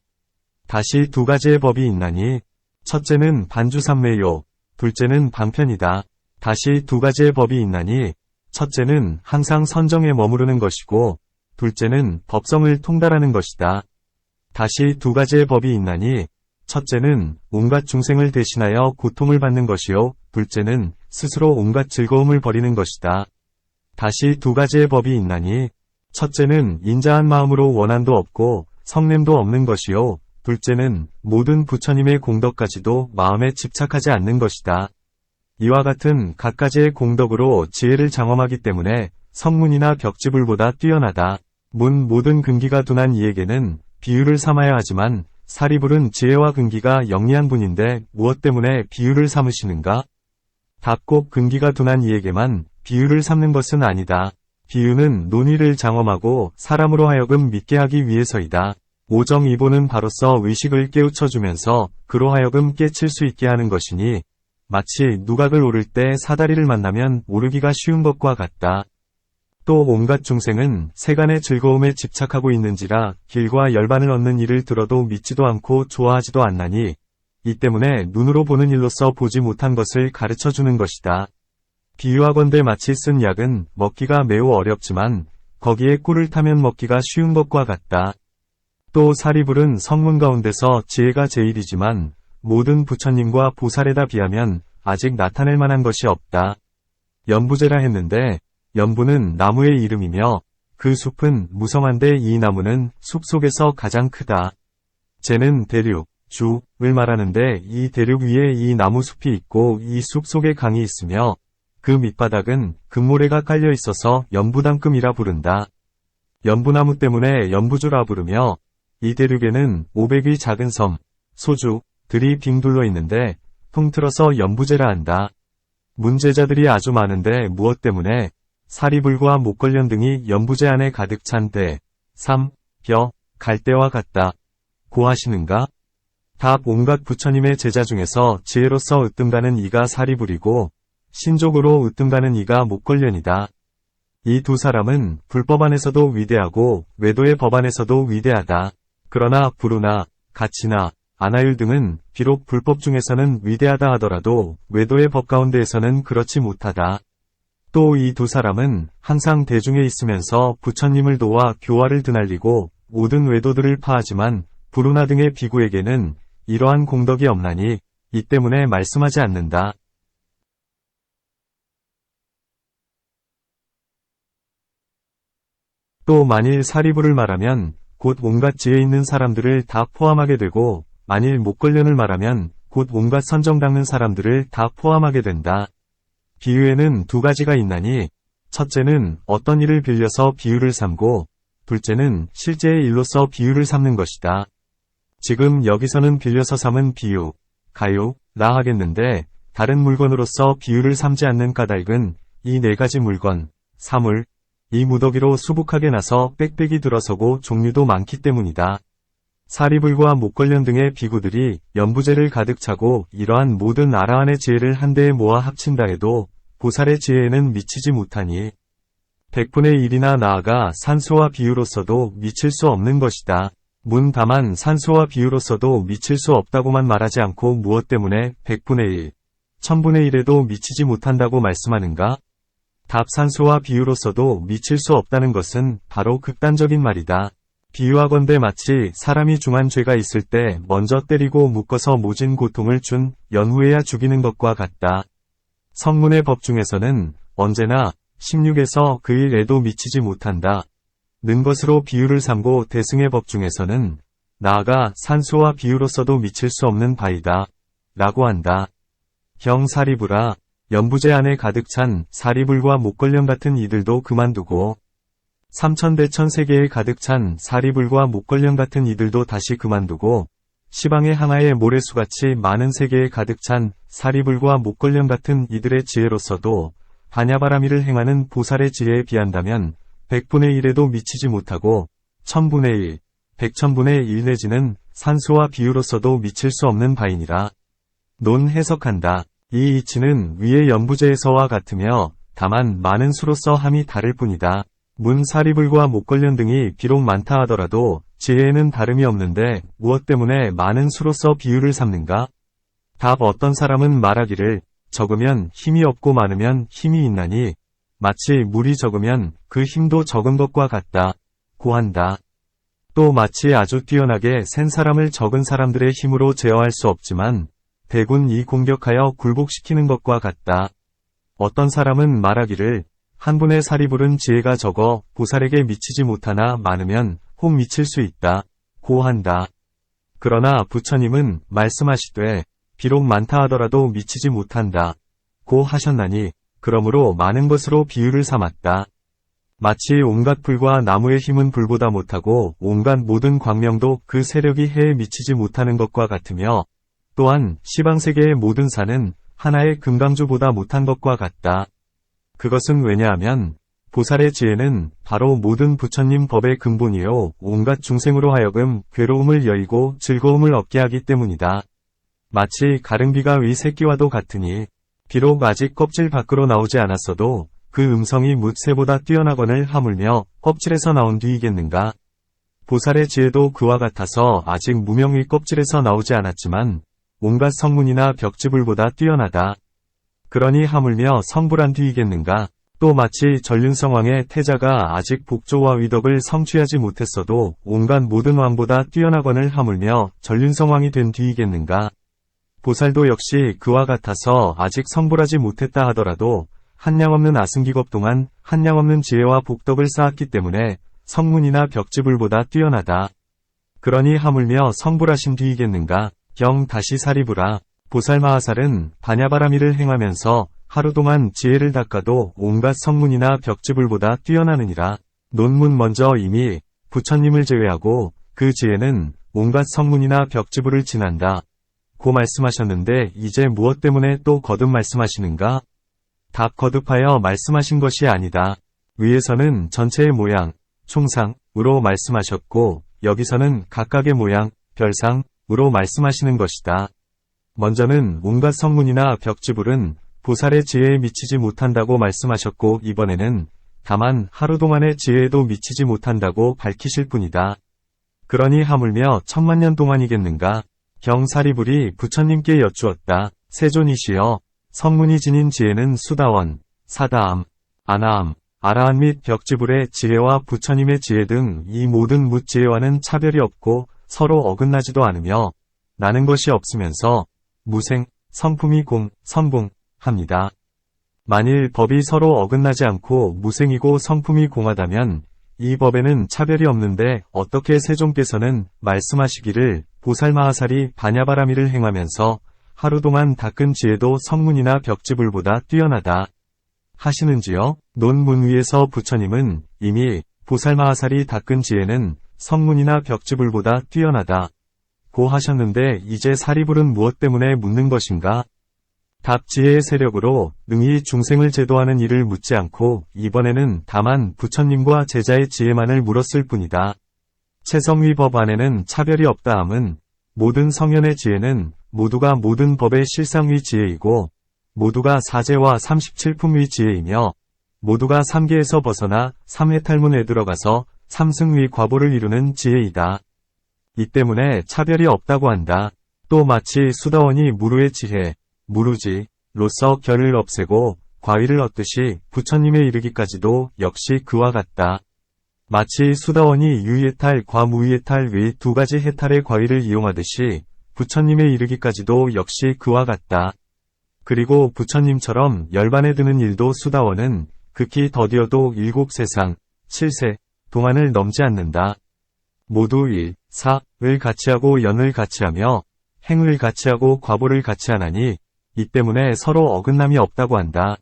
다시 두 가지의 법이 있나니 첫째는 반주삼매요, 둘째는 방편이다. 다시 두 가지의 법이 있나니 첫째는 항상 선정에 머무르는 것이고 둘째는 법성을 통달하는 것이다. 다시 두 가지의 법이 있나니 첫째는 온갖 중생을 대신하여 고통을 받는 것이요 둘째는 스스로 온갖 즐거움을 버리는 것이다. 다시 두 가지의 법이 있나니 첫째는 인자한 마음으로 원한도 없고 성냄도 없는 것이요 둘째는 모든 부처님의 공덕까지도 마음에 집착하지 않는 것이다. 이와 같은 갖가지의 공덕으로 지혜를 장엄하기 때문에 성문이나 벽지불보다 뛰어나다. 모든 근기가 둔한 이에게는 비유를 삼아야 하지만 사리불은 지혜와 근기가 영리한 분인데 무엇 때문에 비유를 삼으시는가? 답 꼭 근기가 둔한 이에게만 비유를 삼는 것은 아니다. 비유는 논의를 장엄하고 사람으로 하여금 믿게 하기 위해서이다. 오정이보는 바로서 의식을 깨우쳐주면서 그로 하여금 깨칠 수 있게 하는 것이니 마치 누각을 오를 때 사다리를 만나면 오르기가 쉬운 것과 같다. 또 온갖 중생은 세간의 즐거움에 집착하고 있는지라 길과 열반을 얻는 일을 들어도 믿지도 않고 좋아하지도 않나니 이 때문에 눈으로 보는 일로서 보지 못한 것을 가르쳐주는 것이다. 비유하건대 마치 쓴 약은 먹기가 매우 어렵지만 거기에 꿀을 타면 먹기가 쉬운 것과 같다. 또 사리불은 성문 가운데서 지혜가 제일이지만 모든 부처님과 보살에다 비하면 아직 나타낼 만한 것이 없다. 연부제라 했는데 연부는 나무의 이름이며 그 숲은 무성한데 이 나무는 숲 속에서 가장 크다. 제는 대륙, 주를 말하는데 이 대륙 위에 이 나무 숲이 있고 이 숲 속에 강이 있으며 그 밑바닥은 금모래가 깔려 있어서 연부당금이라 부른다. 연부나무 때문에 연부주라 부르며 이 대륙에는 500의 작은 섬, 소주들이 빙 둘러 있는데 통틀어서 연부제라 한다. 문제자들이 아주 많은데 무엇 때문에 사리불과 목걸련 등이 연부제 안에 가득 찬 배, 삼, 벼, 갈대와 같다. 고 하시는가? 답 온갖 부처님의 제자 중에서 지혜로서 으뜸가는 이가 사리불이고 신족으로 으뜸가는 이가 목걸련이다. 이 두 사람은 불법 안에서도 위대하고 외도의 법 안에서도 위대하다. 그러나 불우나 가치나 아나율 등은 비록 불법 중에서는 위대하다 하더라도 외도의 법 가운데에서는 그렇지 못하다. 또 이 두 사람은 항상 대중에 있으면서 부처님을 도와 교화를 드날리고 모든 외도들을 파하지만 불우나 등의 비구에게는 이러한 공덕이 없나니 이 때문에 말씀하지 않는다. 또 만일 사리부를 말하면 곧 온갖 지혜 있는 사람들을 다 포함하게 되고 만일 목걸련을 말하면 곧 온갖 선정 닦는 사람들을 다 포함하게 된다. 비유에는 두 가지가 있나니 첫째는 어떤 일을 빌려서 비유를 삼고 둘째는 실제의 일로서 비유를 삼는 것이다. 지금 여기서는 빌려서 삼은 비유, 가유라 하겠는데 다른 물건으로서 비유를 삼지 않는 까닭은 이 네 가지 물건, 사물, 이 무더기로 수북하게 나서 빽빽이 들어서고 종류도 많기 때문이다. 사리불과 목걸련 등의 비구들이 연부제를 가득 차고 이러한 모든 아라한의 지혜를 한데에 모아 합친다 해도 보살의 지혜에는 미치지 못하니 100분의 1이나 나아가 산수와 비유로서도 미칠 수 없는 것이다. 다만 산수와 비유로서도 미칠 수 없다고만 말하지 않고 무엇 때문에 100분의 1, 1000분의 1에도 미치지 못한다고 말씀하는가? 답 산수와 비유로서도 미칠 수 없다는 것은 바로 극단적인 말이다. 비유하건대 마치 사람이 중한 죄가 있을 때 먼저 때리고 묶어서 모진 고통을 준 연후에야 죽이는 것과 같다. 성문의 법 중에서는 언제나 16에서 그 일에도 미치지 못한다. 는 것으로 비유를 삼고 대승의 법 중에서는 나아가 산수와 비유로서도 미칠 수 없는 바이다. 라고 한다. 경사리부라 연부제 안에 가득 찬 사리불과 목걸련 같은 이들도 그만두고 삼천대천 세계에 가득 찬 사리불과 목걸련 같은 이들도 다시 그만두고 시방의 하나의 모래수같이 많은 세계에 가득 찬 사리불과 목걸련 같은 이들의 지혜로서도 반야바라미를 행하는 보살의 지혜에 비한다면 100분의 1에도 미치지 못하고 1000분의 1, 100천분의 1 내지는 산수와 비유로서도 미칠 수 없는 바이니라. 논 해석한다. 이 이치는 위의 연부제에서와 같으며 다만 많은 수로서 함이 다를 뿐이다. 사리불과 목걸련 등이 비록 많다 하더라도 지혜에는 다름이 없는데 무엇 때문에 많은 수로서 비유를 삼는가? 답 어떤 사람은 말하기를 적으면 힘이 없고 많으면 힘이 있나니 마치 물이 적으면 그 힘도 적은 것과 같다. 고한다. 또 마치 아주 뛰어나게 센 사람을 적은 사람들의 힘으로 제어할 수 없지만 대군 이 공격하여 굴복시키는 것과 같다. 어떤 사람은 말하기를 한 분의 사리불은 지혜가 적어 보살에게 미치지 못하나 많으면 혹 미칠 수 있다. 고한다. 그러나 부처님은 말씀하시되 비록 많다 하더라도 미치지 못한다. 고 하셨나니 그러므로 많은 것으로 비유를 삼았다. 마치 온갖 불과 나무의 힘은 불보다 못하고 온갖 모든 광명도 그 세력이 해에 미치지 못하는 것과 같으며 또한 시방세계의 모든 산은 하나의 금강주보다 못한 것과 같다. 그것은 왜냐하면 보살의 지혜는 바로 모든 부처님 법의 근본이요 온갖 중생으로 하여금 괴로움을 여의고 즐거움을 얻게 하기 때문이다. 마치 가릉비가 위 새끼와도 같으니 비록 아직 껍질 밖으로 나오지 않았어도 그 음성이 묻새보다 뛰어나거늘 하물며 껍질에서 나온 뒤이겠는가. 보살의 지혜도 그와 같아서 아직 무명의 껍질에서 나오지 않았지만 온갖 성문이나 벽지불보다 뛰어나다. 그러니 하물며 성불한 뒤이겠는가. 또 마치 전륜성왕의 태자가 아직 복조와 위덕을 성취하지 못했어도 온갖 모든 왕보다 뛰어나거늘 하물며 전륜성왕이 된 뒤이겠는가. 보살도 역시 그와 같아서 아직 성불하지 못했다 하더라도 한량없는 아승기겁 동안 한량없는 지혜와 복덕을 쌓았기 때문에 성문이나 벽지불보다 뛰어나다. 그러니 하물며 성불하신 뒤이겠는가. 경 다시 사리부라. 보살마하살은 반야바라미를 행하면서 하루 동안 지혜를 닦아도 온갖 성문이나 벽지불보다 뛰어나느니라. 논문 먼저 이미 부처님을 제외하고 그 지혜는 온갖 성문이나 벽지불을 지난다. 고 말씀하셨는데 이제 무엇 때문에 또 거듭 말씀하시는가? 답 거듭하여 말씀하신 것이 아니다. 위에서는 전체의 모양, 총상으로 말씀하셨고 여기서는 각각의 모양, 별상으로 말씀하시는 것이다. 먼저는 온갖 성문이나 벽지불은 보살의 지혜에 미치지 못한다고 말씀하셨고 이번에는 다만 하루 동안의 지혜에도 미치지 못한다고 밝히실 뿐이다. 그러니 하물며 천만년 동안이겠는가. 경사리불이 부처님께 여쭈었다. 세존이시여 성문이 지닌 지혜는 수다원, 사다암, 아나암, 아라한 및 벽지불의 지혜와 부처님의 지혜 등 이 모든 묻지혜와는 차별이 없고 서로 어긋나지도 않으며 나는 것이 없으면서 무생, 성품이 선봉합니다. 만일 법이 서로 어긋나지 않고 무생이고 성품이 공하다면 이 법에는 차별이 없는데 어떻게 세종께서는 말씀하시기를 보살마하살이 반야바라미를 행하면서 하루 동안 닦은 지혜도 성문이나 벽지불보다 뛰어나다 하시는지요? 논문 위에서 부처님은 이미 보살마하살이 닦은 지혜는 성문이나 벽지불보다 뛰어나다 고 하셨는데 이제 사리불은 무엇 때문에 묻는 것인가? 답 지혜의 세력으로 능히 중생을 제도하는 일을 묻지 않고 이번에는 다만 부처님과 제자의 지혜만을 물었을 뿐이다. 채성위 법 안에는 차별이 없다 함은 모든 성현의 지혜는 모두가 모든 법의 실상위 지혜이고 모두가 사제와 37품위 지혜이며 모두가 3계에서 벗어나 3해탈문에 들어가서 3승위 과보를 이루는 지혜이다. 이 때문에 차별이 없다고 한다. 또 마치 수다원이 무루의 지혜, 무루지로서 결을 없애고 과위를 얻듯이 부처님에 이르기까지도 역시 그와 같다. 마치 수다원이 유의해탈, 과무의해탈 외 두 가지 해탈의 과위를 이용하듯이 부처님에 이르기까지도 역시 그와 같다. 그리고 부처님처럼 열반에 드는 일도 수다원은 극히 더디어도 7세상, 7세 동안을 넘지 않는다. 모두 1, 4을 같이하고 연을 같이하며 행을 같이하고 과보를 같이하나니 이 때문에 서로 어긋남이 없다고 한다.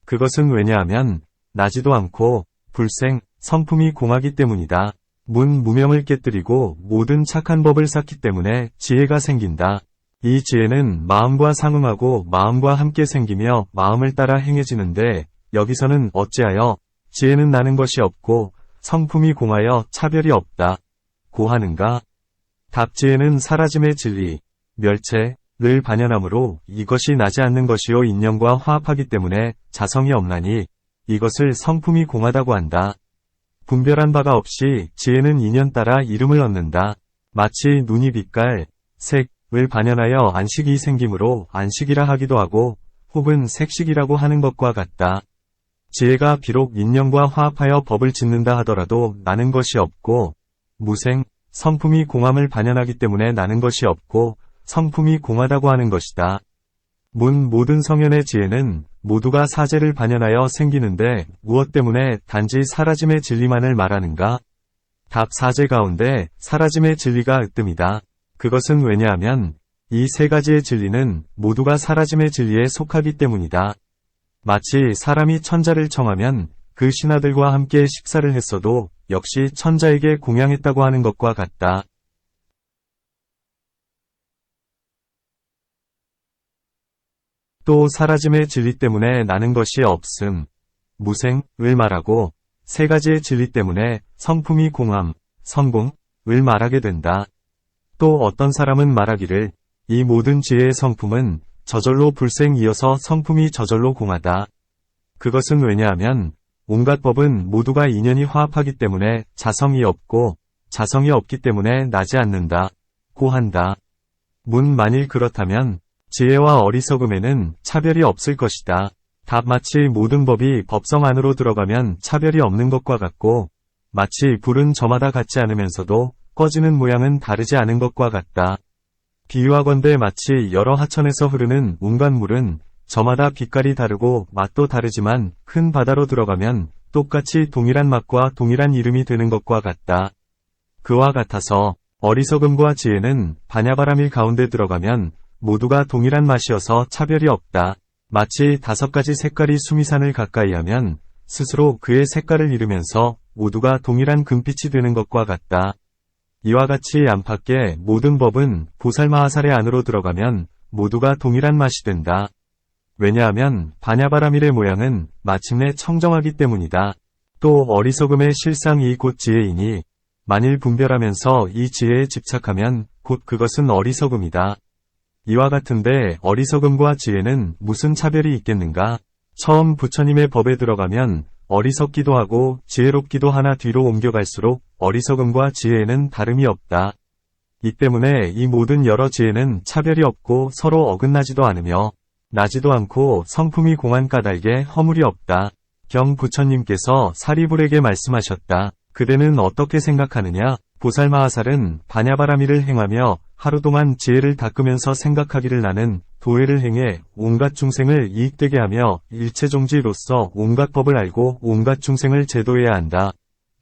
그것은 왜냐하면 나지도 않고 불생, 성품이 공하기 때문이다. 무명을 깨뜨리고 모든 착한 법을 쌓기 때문에 지혜가 생긴다. 이 지혜는 마음과 상응하고 마음과 함께 생기며 마음을 따라 행해지는데 여기서는 어찌하여 지혜는 나는 것이 없고 성품이 공하여 차별이 없다 고 하는가? 답 지혜는 사라짐의 진리, 멸체를 반연하므로 이것이 나지 않는 것이요 인연과 화합하기 때문에 자성이 없나니 이것을 성품이 공하다고 한다. 분별한 바가 없이 지혜는 인연 따라 이름을 얻는다. 마치 눈이 빛깔, 색을 반연하여 안식이 생기므로 안식이라 하기도 하고 혹은 색식이라고 하는 것과 같다. 지혜가 비록 인연과 화합하여 법을 짓는다 하더라도 나는 것이 없고 무생, 성품이 공함을 반연하기 때문에 나는 것이 없고 성품이 공하다고 하는 것이다. 모든 성현의 지혜는 모두가 사제를 반연하여 생기는데 무엇 때문에 단지 사라짐의 진리만을 말하는가? 답 사제 가운데 사라짐의 진리가 으뜸이다. 그것은 왜냐하면 이 세 가지의 진리는 모두가 사라짐의 진리에 속하기 때문이다. 마치 사람이 천자를 청하면 그 신하들과 함께 식사를 했어도 역시 천자에게 공양했다고 하는 것과 같다. 또 사라짐의 진리 때문에 나는 것이 없음, 무생을 말하고 세 가지의 진리 때문에 성품이 공함, 성공을 말하게 된다. 또 어떤 사람은 말하기를 이 모든 지혜의 성품은 저절로 불생 이어서 성품이 저절로 공하다. 그것은 왜냐하면 온갖 법은 모두가 인연이 화합하기 때문에 자성이 없고 자성이 없기 때문에 나지 않는다 고 한다. 만일 그렇다면 지혜와 어리석음에는 차별이 없을 것이다. 답 마치 모든 법이 법성 안으로 들어가면 차별이 없는 것과 같고 마치 불은 저마다 같지 않으면서도 꺼지는 모양은 다르지 않은 것과 같다. 비유하건대 마치 여러 하천에서 흐르는 온갖 물은 저마다 빛깔이 다르고 맛도 다르지만 큰 바다로 들어가면 똑같이 동일한 맛과 동일한 이름이 되는 것과 같다. 그와 같아서 어리석음과 지혜는 반야바라밀 가운데 들어가면 모두가 동일한 맛이어서 차별이 없다. 마치 5가지 색깔이 수미산을 가까이 하면 스스로 그의 색깔을 잃으면서 모두가 동일한 금빛이 되는 것과 같다. 이와 같이 안팎의 모든 법은 보살마하살의 안으로 들어가면 모두가 동일한 맛이 된다. 왜냐하면 반야바라밀의 모양은 마침내 청정하기 때문이다. 또 어리석음의 실상이 곧 지혜이니 만일 분별하면서 이 지혜에 집착하면 곧 그것은 어리석음이다. 이와 같은데 어리석음과 지혜는 무슨 차별이 있겠는가? 처음 부처님의 법에 들어가면 어리석기도 하고 지혜롭기도 하나 뒤로 옮겨갈수록 어리석음과 지혜에는 다름이 없다. 이 때문에 이 모든 여러 지혜는 차별이 없고 서로 어긋나지도 않으며 나지도 않고 성품이 공한 까닭에 허물이 없다. 경 부처님께서 사리불에게 말씀하셨다. 그대는 어떻게 생각하느냐? 보살마하살은 반야바라밀을 행하며 하루 동안 지혜를 닦으면서 생각하기를 나는 도회를 행해 온갖 중생을 이익되게 하며 일체종지로서 온갖 법을 알고 온갖 중생을 제도해야 한다.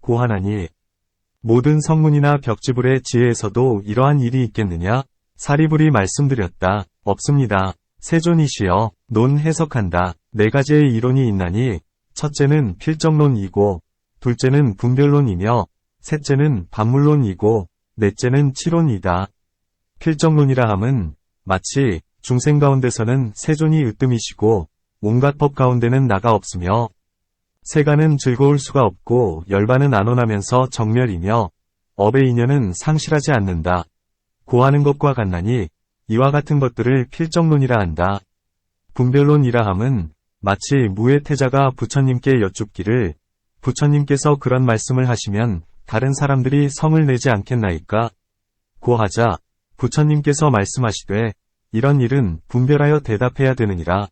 고하나니 모든 성문이나 벽지불의 지혜에서도 이러한 일이 있겠느냐? 사리불이 말씀드렸다. 없습니다. 세존이시여, 논 해석한다. 네 가지의 이론이 있나니 첫째는 필정론이고 둘째는 분별론이며 셋째는 반물론이고 넷째는 치론이다. 필정론이라 함은 마치 중생 가운데서는 세존이 으뜸이시고 온갖 법 가운데는 나가 없으며 세간은 즐거울 수가 없고 열반은 안온하면서 정멸이며 업의 인연은 상실하지 않는다. 고하는 것과 같나니 이와 같은 것들을 필정론이라 한다. 분별론이라 함은 마치 무외태자가 부처님께 여쭙기를 부처님께서 그런 말씀을 하시면 다른 사람들이 성을 내지 않겠나이까? 고하자 부처님께서 말씀하시되 이런 일은 분별하여 대답해야 되느니라.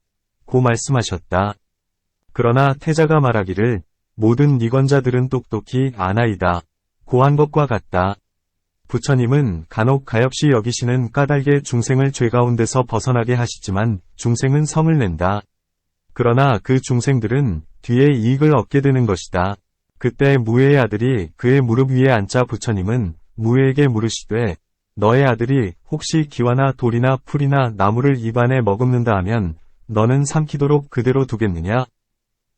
고 말씀하셨다. 그러나 태자가 말하기를 모든 니권자들은 똑똑히 아나이다. 고한 것과 같다. 부처님은 간혹 가엾이 여기시는 까닭에 중생을 죄 가운데서 벗어나게 하시지만 중생은 성을 낸다. 그러나 그 중생들은 뒤에 이익을 얻게 되는 것이다. 그때 무외의 아들이 그의 무릎 위에 앉자 부처님은 무외에게 물으시되 너의 아들이 혹시 기와나 돌이나 풀이나 나무를 입안에 머금는다 하면 너는 삼키도록 그대로 두겠느냐?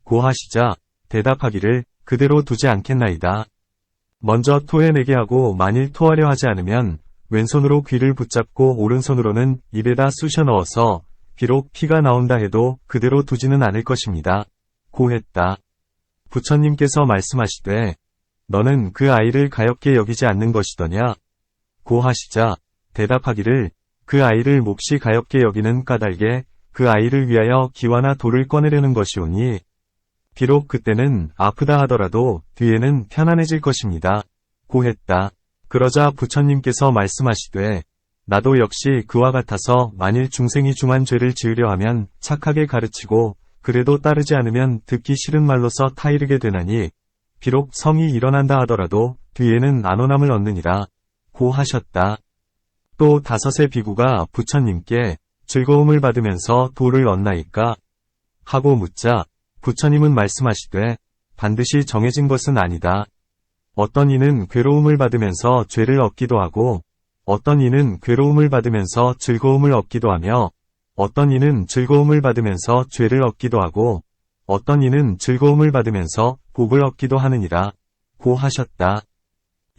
고하시자 대답하기를 그대로 두지 않겠나이다. 먼저 토해내게 하고 만일 토하려 하지 않으면 왼손으로 귀를 붙잡고 오른손으로는 입에다 쑤셔 넣어서 비록 피가 나온다 해도 그대로 두지는 않을 것입니다. 고했다. 부처님께서 말씀하시되 너는 그 아이를 가엾게 여기지 않는 것이더냐? 고하시자 대답하기를 그 아이를 몹시 가엾게 여기는 까닭에 그 아이를 위하여 기와나 돌을 꺼내려는 것이오니 비록 그때는 아프다 하더라도 뒤에는 편안해질 것입니다. 고했다. 그러자 부처님께서 말씀하시되 나도 역시 그와 같아서 만일 중생이 중한 죄를 지으려 하면 착하게 가르치고 그래도 따르지 않으면 듣기 싫은 말로서 타이르게 되나니 비록 성이 일어난다 하더라도 뒤에는 안온함을 얻느니라. 고 하셨다. 또 다섯의 비구가 부처님께 즐거움을 받으면서 도를 얻나이까? 하고 묻자 부처님은 말씀하시되 반드시 정해진 것은 아니다. 어떤 이는 괴로움을 받으면서 죄를 얻기도 하고 어떤 이는 괴로움을 받으면서 즐거움을 얻기도 하며 어떤 이는 즐거움을 받으면서 죄를 얻기도 하고 어떤 이는 즐거움을 받으면서 복을 얻기도 하느니라. 고 하셨다.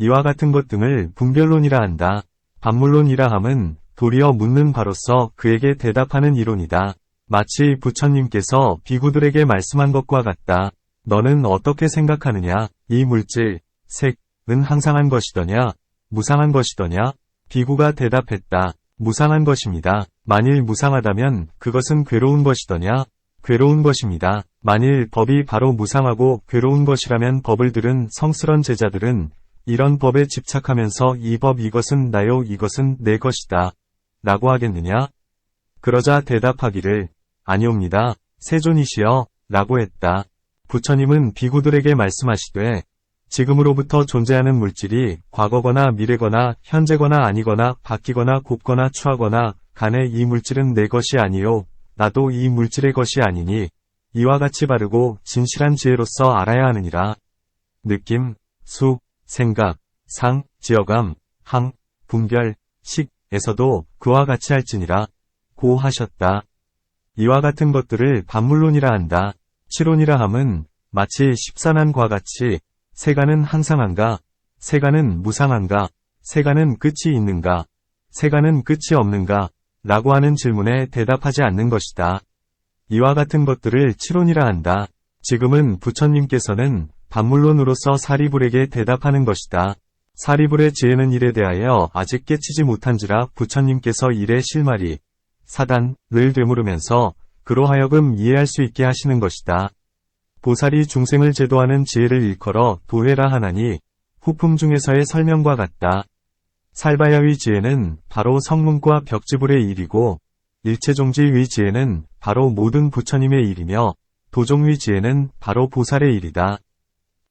이와 같은 것 등을 분별론이라 한다. 반물론이라 함은 도리어 묻는 바로서 그에게 대답하는 이론이다. 마치 부처님께서 비구들에게 말씀한 것과 같다. 너는 어떻게 생각하느냐? 이 물질, 색은 항상한 것이더냐? 무상한 것이더냐? 비구가 대답했다. 무상한 것입니다. 만일 무상하다면 그것은 괴로운 것이더냐? 괴로운 것입니다. 만일 법이 바로 무상하고 괴로운 것이라면 법을 들은 성스런 제자들은 이런 법에 집착하면서 이 법 이것은 나요 이것은 내 것이다 라고 하겠느냐? 그러자 대답하기를 아니옵니다. 세존이시여 라고 했다. 부처님은 비구들에게 말씀하시되 지금으로부터 존재하는 물질이 과거거나 미래거나 현재거나 아니거나 바뀌거나 곱거나 추하거나 간에 이 물질은 내 것이 아니요 나도 이 물질의 것이 아니니 이와 같이 바르고 진실한 지혜로서 알아야 하느니라. 느낌, 수, 생각, 상, 지어감, 항, 분별, 식에서도 그와 같이 할지니라. 고 하셨다. 이와 같은 것들을 반물론이라 한다. 치론이라 함은 마치 십산한과 같이 세간은 항상한가, 세간은 무상한가, 세간은 끝이 있는가, 세간은 끝이 없는가 라고 하는 질문에 대답하지 않는 것이다. 이와 같은 것들을 치론이라 한다. 지금은 부처님께서는 반물론으로서 사리불에게 대답하는 것이다. 사리불의 지혜는 일에 대하여 아직 깨치지 못한지라 부처님께서 일의 실마리, 사단을 되물으면서 그로 하여금 이해할 수 있게 하시는 것이다. 보살이 중생을 제도하는 지혜를 일컬어 도회라 하나니 후품 중에서의 설명과 같다. 살바야의 지혜는 바로 성문과 벽지불의 일이고 일체종지의 지혜는 바로 모든 부처님의 일이며 도종의 지혜는 바로 보살의 일이다.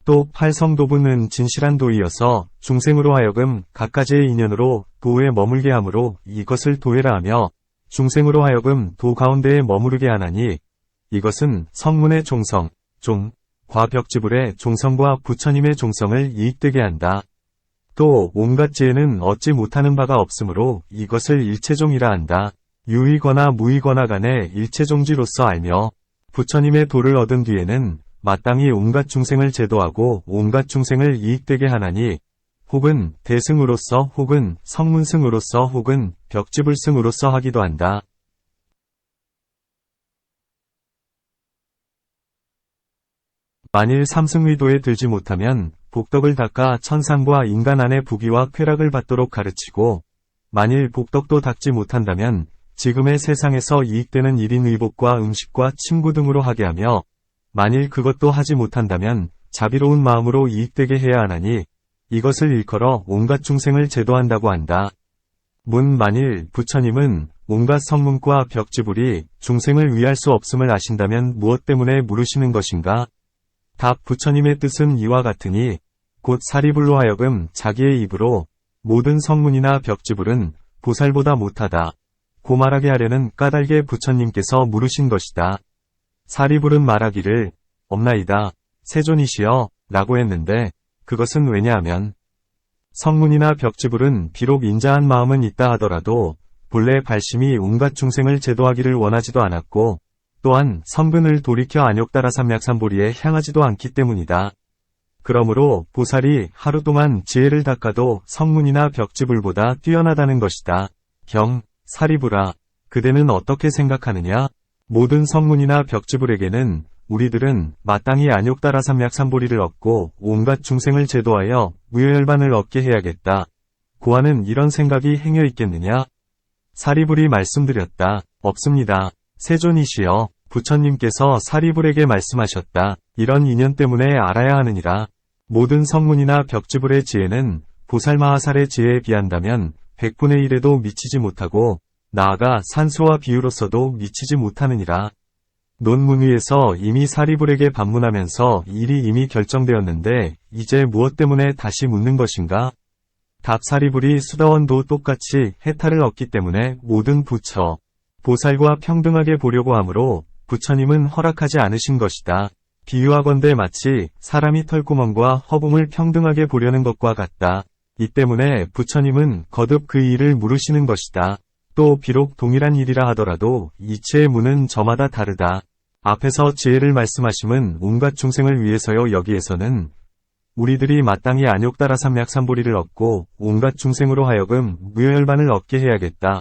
또 팔성도부는 진실한 도이여서 중생으로 하여금 갖가지의 인연으로 도에 머물게 하므로 이것을 도해라 하며 중생으로 하여금 도 가운데에 머무르게 하나니 이것은 성문의 종성, 과 벽지불의 종성과 부처님의 종성을 이익되게 한다. 또 온갖 지혜는 얻지 못하는 바가 없으므로 이것을 일체종이라 한다. 유이거나 무이거나 간에 일체종지로서 알며 부처님의 도를 얻은 뒤에는 마땅히 온갖 중생을 제도하고 온갖 중생을 이익되게 하나니 혹은 대승으로서 혹은 성문승으로서 혹은 벽지불승으로서 하기도 한다. 만일 삼승의도에 들지 못하면 복덕을 닦아 천상과 인간 안의 부귀와 쾌락을 받도록 가르치고 만일 복덕도 닦지 못한다면 지금의 세상에서 이익되는 1인 의복과 음식과 침구 등으로 하게 하며 만일 그것도 하지 못한다면 자비로운 마음으로 이익되게 해야 하나니 이것을 일컬어 온갖 중생을 제도한다고 한다. 만일 부처님은 온갖 성문과 벽지불이 중생을 위할 수 없음을 아신다면 무엇 때문에 물으시는 것인가? 답 부처님의 뜻은 이와 같으니 곧 사리불로 하여금 자기의 입으로 모든 성문이나 벽지불은 보살보다 못하다. 고 말하게 하려는 까닭에 부처님께서 물으신 것이다. 사리불은 말하기를 없나이다. 세존이시여 라고 했는데 그것은 왜냐하면 성문이나 벽지불은 비록 인자한 마음은 있다 하더라도 본래 발심이 온갖 중생을 제도하기를 원하지도 않았고 또한 성근을 돌이켜 안욕따라 삼약삼보리에 향하지도 않기 때문이다. 그러므로 보살이 하루 동안 지혜를 닦아도 성문이나 벽지불보다 뛰어나다는 것이다. 사리불아, 그대는 어떻게 생각하느냐? 모든 성문이나 벽지불에게는 우리들은 마땅히 안욕따라 삼약삼보리를 얻고 온갖 중생을 제도하여 무효열반을 얻게 해야겠다. 고하는 이런 생각이 행여 있겠느냐? 사리불이 말씀드렸다. 없습니다. 세존이시여, 부처님께서 사리불에게 말씀하셨다. 이런 인연 때문에 알아야 하느니라. 모든 성문이나 벽지불의 지혜는 보살마하살의 지혜에 비한다면 100분의 1에도 미치지 못하고 나아가 산수와 비유로서도 미치지 못하느니라. 논문위에서 이미 사리불에게 반문하면서 일이 이미 결정되었는데 이제 무엇 때문에 다시 묻는 것인가? 답 사리불이 수다원도 똑같이 해탈을 얻기 때문에 모든 부처, 보살과 평등하게 보려고 하므로 부처님은 허락하지 않으신 것이다. 비유하건대 마치 사람이 털구멍과 허공을 평등하게 보려는 것과 같다. 이 때문에 부처님은 거듭 그 일을 물으시는 것이다. 또 비록 동일한 일이라 하더라도 이치의 문은 저마다 다르다. 앞에서 지혜를 말씀하심은 온갖 중생을 위해서요. 여기에서는 우리들이 마땅히 안욕따라 삼약삼보리를 얻고 온갖 중생으로 하여금 무효열반을 얻게 해야겠다.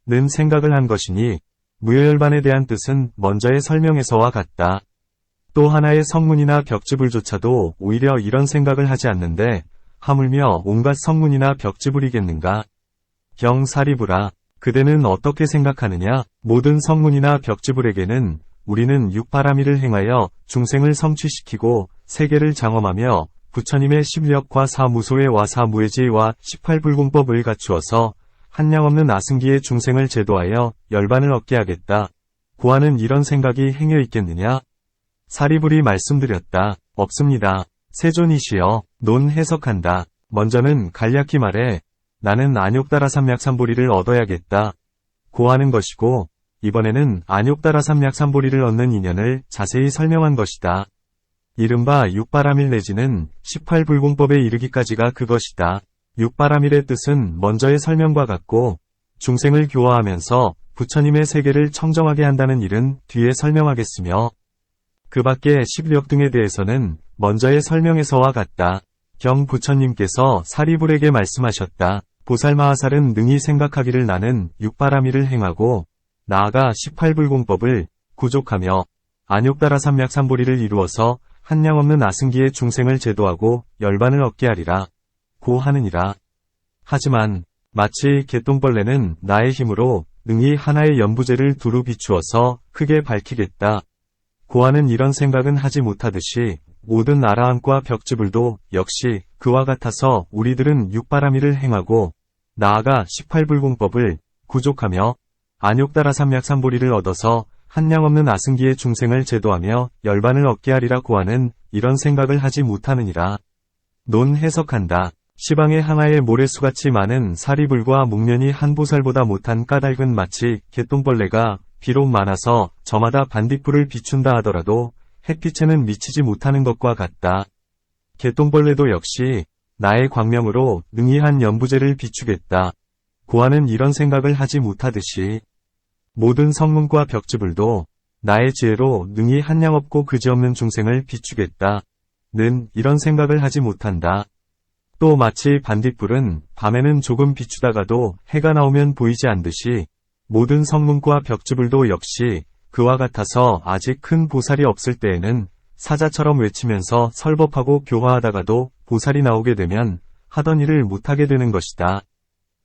는 생각을 한 것이니 무효열반에 대한 뜻은 먼저의 설명에서와 같다. 또 하나의 성문이나 벽지불조차도 오히려 이런 생각을 하지 않는데 하물며 온갖 성문이나 벽지불이겠는가? 사리불아, 그대는 어떻게 생각하느냐? 모든 성문이나 벽지불에게는 우리는 육바라미를 행하여 중생을 성취시키고 세계를 장엄하며 부처님의 십력과 사무소의 와사무해지와 18불공법을 갖추어서 한량없는 아승기의 중생을 제도하여 열반을 얻게 하겠다. 고하는 이런 생각이 행여 있겠느냐? 사리불이 말씀드렸다. 없습니다. 세존이시여, 논 해석한다. 먼저는 간략히 말해 나는 안욕따라 삼약삼보리를 얻어야겠다. 고하는 것이고 이번에는 안욕따라 삼약삼보리를 얻는 인연을 자세히 설명한 것이다. 이른바 육바라밀 내지는 18불공법에 이르기까지가 그것이다. 육바라밀의 뜻은 먼저의 설명과 같고 중생을 교화하면서 부처님의 세계를 청정하게 한다는 일은 뒤에 설명하겠으며 그 밖에 십력 등에 대해서는 먼저의 설명에서와 같다. 부처님께서 사리불에게 말씀하셨다. 보살마하살은 능히 생각하기를 나는 육바라밀을 행하고 나아가 18불공법을 구족하며 안욕따라 삼약삼보리를 이루어서 한량없는 아승기의 중생을 제도하고 열반을 얻게 하리라. 고 하느니라. 하지만 마치 개똥벌레는 나의 힘으로 능히 하나의 연부제를 두루 비추어서 크게 밝히겠다. 고하는 이런 생각은 하지 못하듯이 모든 아라한과 벽지불도 역시 그와 같아서 우리들은 육바라밀을 행하고 나아가 18불공법을 구족하며 안욕따라 삼약삼보리를 얻어서 한량없는 아승기의 중생을 제도하며 열반을 얻게 하리라 고하는 이런 생각을 하지 못하느니라. 논 해석한다. 시방의 항아에 모래수같이 많은 사리불과 목련이 한 보살보다 못한 까닭은 마치 개똥벌레가 비록 많아서 저마다 반딧불을 비춘다 하더라도 햇빛에는 미치지 못하는 것과 같다. 개똥벌레도 역시 나의 광명으로 능히 한 연부제를 비추겠다 고하는 이런 생각을 하지 못하듯이 모든 성문과 벽지불도 나의 지혜로 능히 한량없고 그지없는 중생을 비추겠다 는 이런 생각을 하지 못한다. 또 마치 반딧불은 밤에는 조금 비추다가도 해가 나오면 보이지 않듯이 모든 성문과 벽지불도 역시 그와 같아서 아직 큰 보살이 없을 때에는 사자처럼 외치면서 설법하고 교화하다가도 보살이 나오게 되면 하던 일을 못하게 되는 것이다.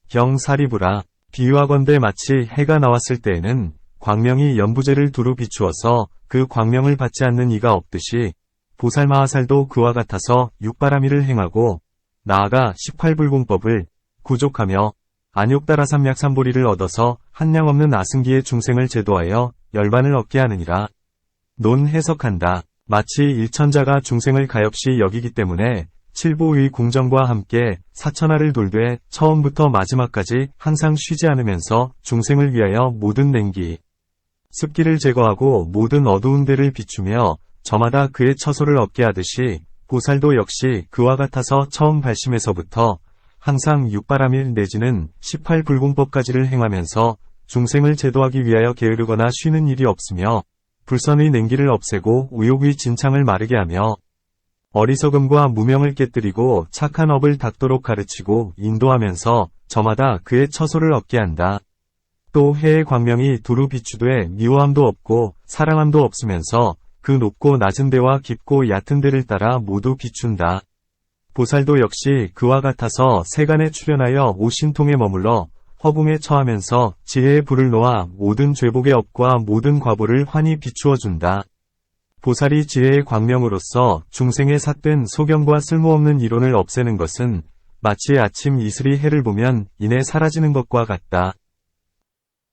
경사리부라. 비유하건대 마치 해가 나왔을 때에는 광명이 연부제를 두루 비추어서 그 광명을 받지 않는 이가 없듯이 보살마하살도 그와 같아서 육바라미를 행하고 나아가 18불공법을 구족하며 안욕다라삼약삼보리를 얻어서 한량없는 아승기의 중생을 제도하여 열반을 얻게 하느니라. 논 해석한다. 마치 일천자가 중생을 가엾이 여기기 때문에 칠보의 궁정과 함께 사천하를 돌되 처음부터 마지막까지 항상 쉬지 않으면서 중생을 위하여 모든 냉기, 습기를 제거하고 모든 어두운 데를 비추며 저마다 그의 처소를 얻게 하듯이 보살도 역시 그와 같아서 처음 발심에서부터 항상 육바라밀 내지는 18불공법까지를 행하면서 중생을 제도하기 위하여 게으르거나 쉬는 일이 없으며 불선의 냉기를 없애고 의욕의 진창을 마르게 하며 어리석음과 무명을 깨뜨리고 착한 업을 닦도록 가르치고 인도하면서 저마다 그의 처소를 얻게 한다. 또 해의 광명이 두루 비추되 미워함도 없고 사랑함도 없으면서 그 높고 낮은 데와 깊고 얕은 데를 따라 모두 비춘다. 보살도 역시 그와 같아서 세간에 출현하여 오신통에 머물러 허붕에 처하면서 지혜의 불을 놓아 모든 죄복의 업과 모든 과보를 환히 비추어 준다. 보살이 지혜의 광명으로서 중생의 삿된 소경과 쓸모없는 이론을 없애는 것은 마치 아침 이슬이 해를 보면 이내 사라지는 것과 같다.